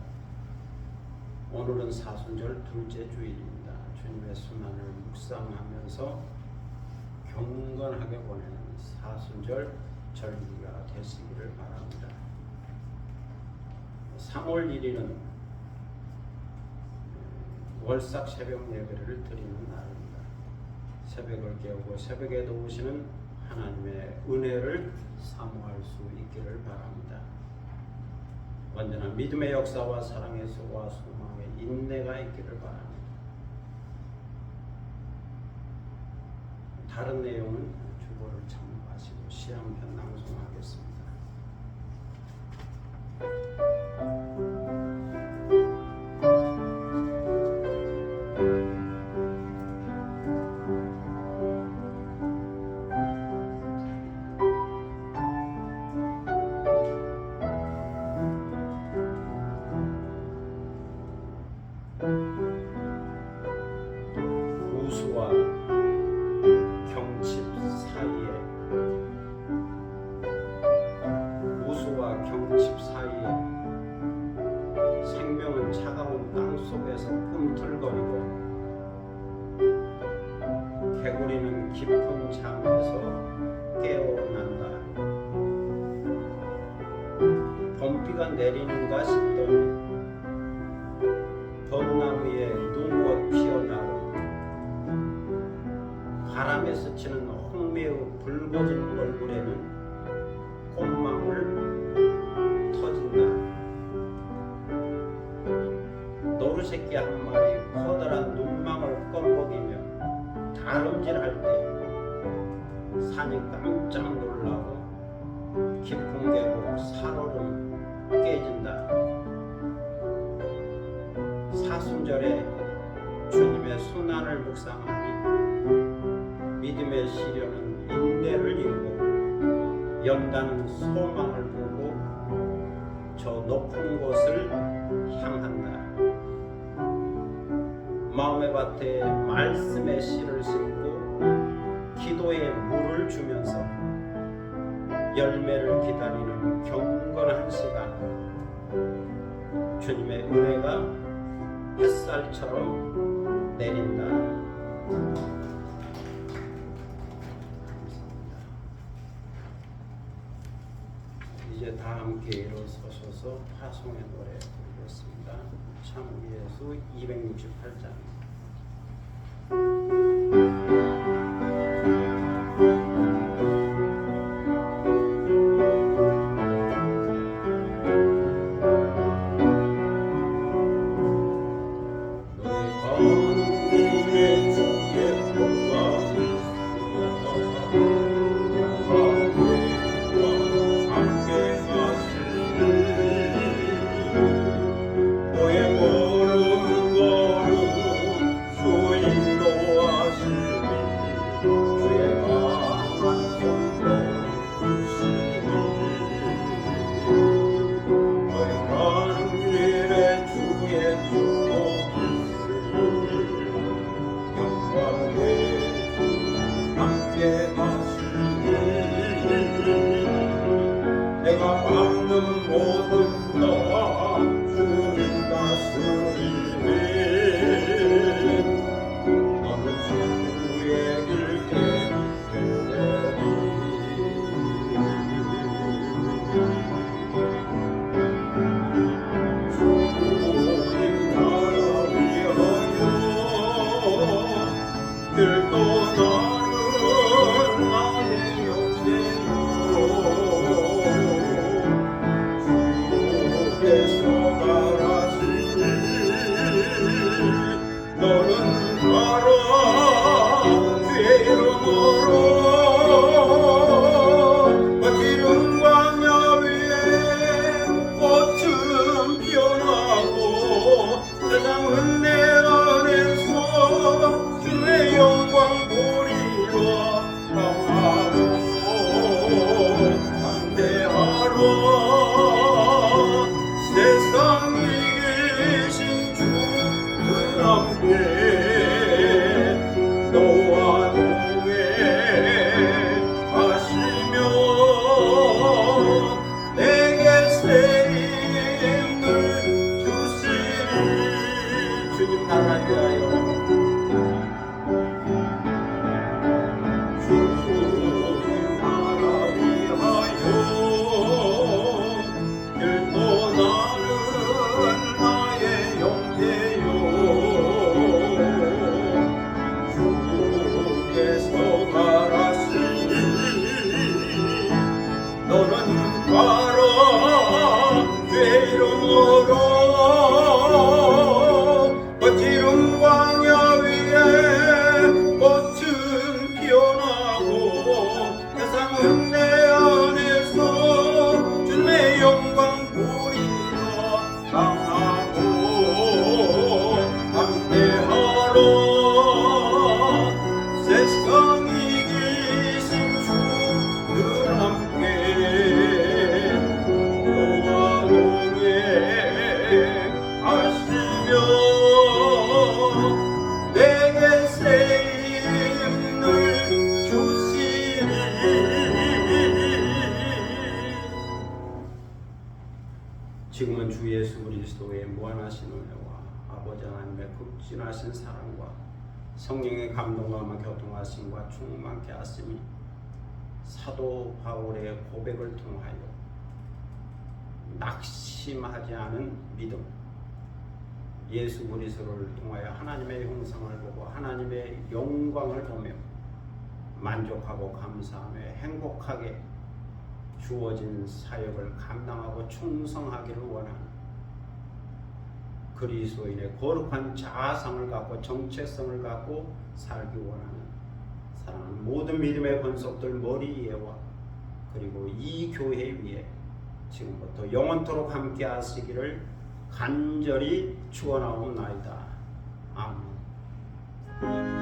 오늘은 사순절 둘째 주일입니다. 주님의 순환을 묵상하면서 경건하게 보내는 사순절 절기가 되시기를 바랍니다. 3월 1일은 월삭 새벽 예배를 드리는 날입니다. 새벽을 깨우고 새벽에도 오시는 하나님의 은혜를 사모할 수 있기를 바랍니다. 언제나 믿음의 역사와 사랑의 소와 소망의 인내가 있기를 바랍니다. 다른 내용은 주보를 참고하시고 시향편 낭송하겠습니다. 우수와 경칩 사이에 생명은 차가운 땅 속에서 꿈틀거리고 개구리는 깊은 잠에서 깨어난다. 봄비가 내리는가 싶더니 벚나무에 눈꽃 피어나고 바람에 스치는 홍매의 붉어진 얼굴에는 꽃망울 터진다. 노루새끼 한 마리 커다란 눈망울 껌먹이며 다름질할 때 산이 깜짝 놀라고 깊은 계곡 살얼음 깨진다. 사순절에 주님의 순환을 묵상하니 믿음의 시련은 인내를 이루고 연단은 소망을 보고 저 높은 곳을 향한다. 마음의 밭에 말씀의 씨를 심고 기도의 물을 주면서 열매를 기다리는 경건한 시간, 주님의 은혜가 햇살처럼 내린다. 이제 다 함께 일어서셔서 파송의 노래 부르겠습니다. 참 우리 예수 268장.
길 떠나는 나의 영예요 주께서 말하시니 너는 가라 주의 이름으로 기름 광야 위에 꽃은 피어나고 세상은 내 안에서 주의 영광 보리라 강하고 담대하라 세상에 계신 주는 함께 너와 동행하시며 내게 새 힘을 주시리 주님 나라 위하여 주님 나라 위하여 길 떠나는 나의 영예요 주께서 말하시니 너는 가라 주의 이름으로 거칠은 광야 위에 꽃은 피어나고 세상은 내 안에서 주님의 영광 보리라 강하고 담대하라 세상이 계신 주늘 함께 너와 동행하시며 내게 새 힘을 주시리
지금은 주 예수 그리스도의 무한하신 은혜와 아버지 하나님의 극진하신 사랑과 성령의 감동과 교통하심과 충만케 하심이 사도 바울의 고백을 통하여 낙심하지 않은 믿음, 예수 그리스도를 통하여 하나님의 형상을 보고 하나님의 영광을 보며 만족하고 감사하며 행복하게 주어진 사역을 감당하고 충성하기를 원하는 그리스도인의 거룩한 자아상을 갖고 정체성을 갖고 살기 원하는 사랑하는 모든 믿음의 권속들 머리 위에와 그리고 이 교회 위에 지금부터 영원토록 함께 하시기를 간절히 축원하옵나이다. 아멘.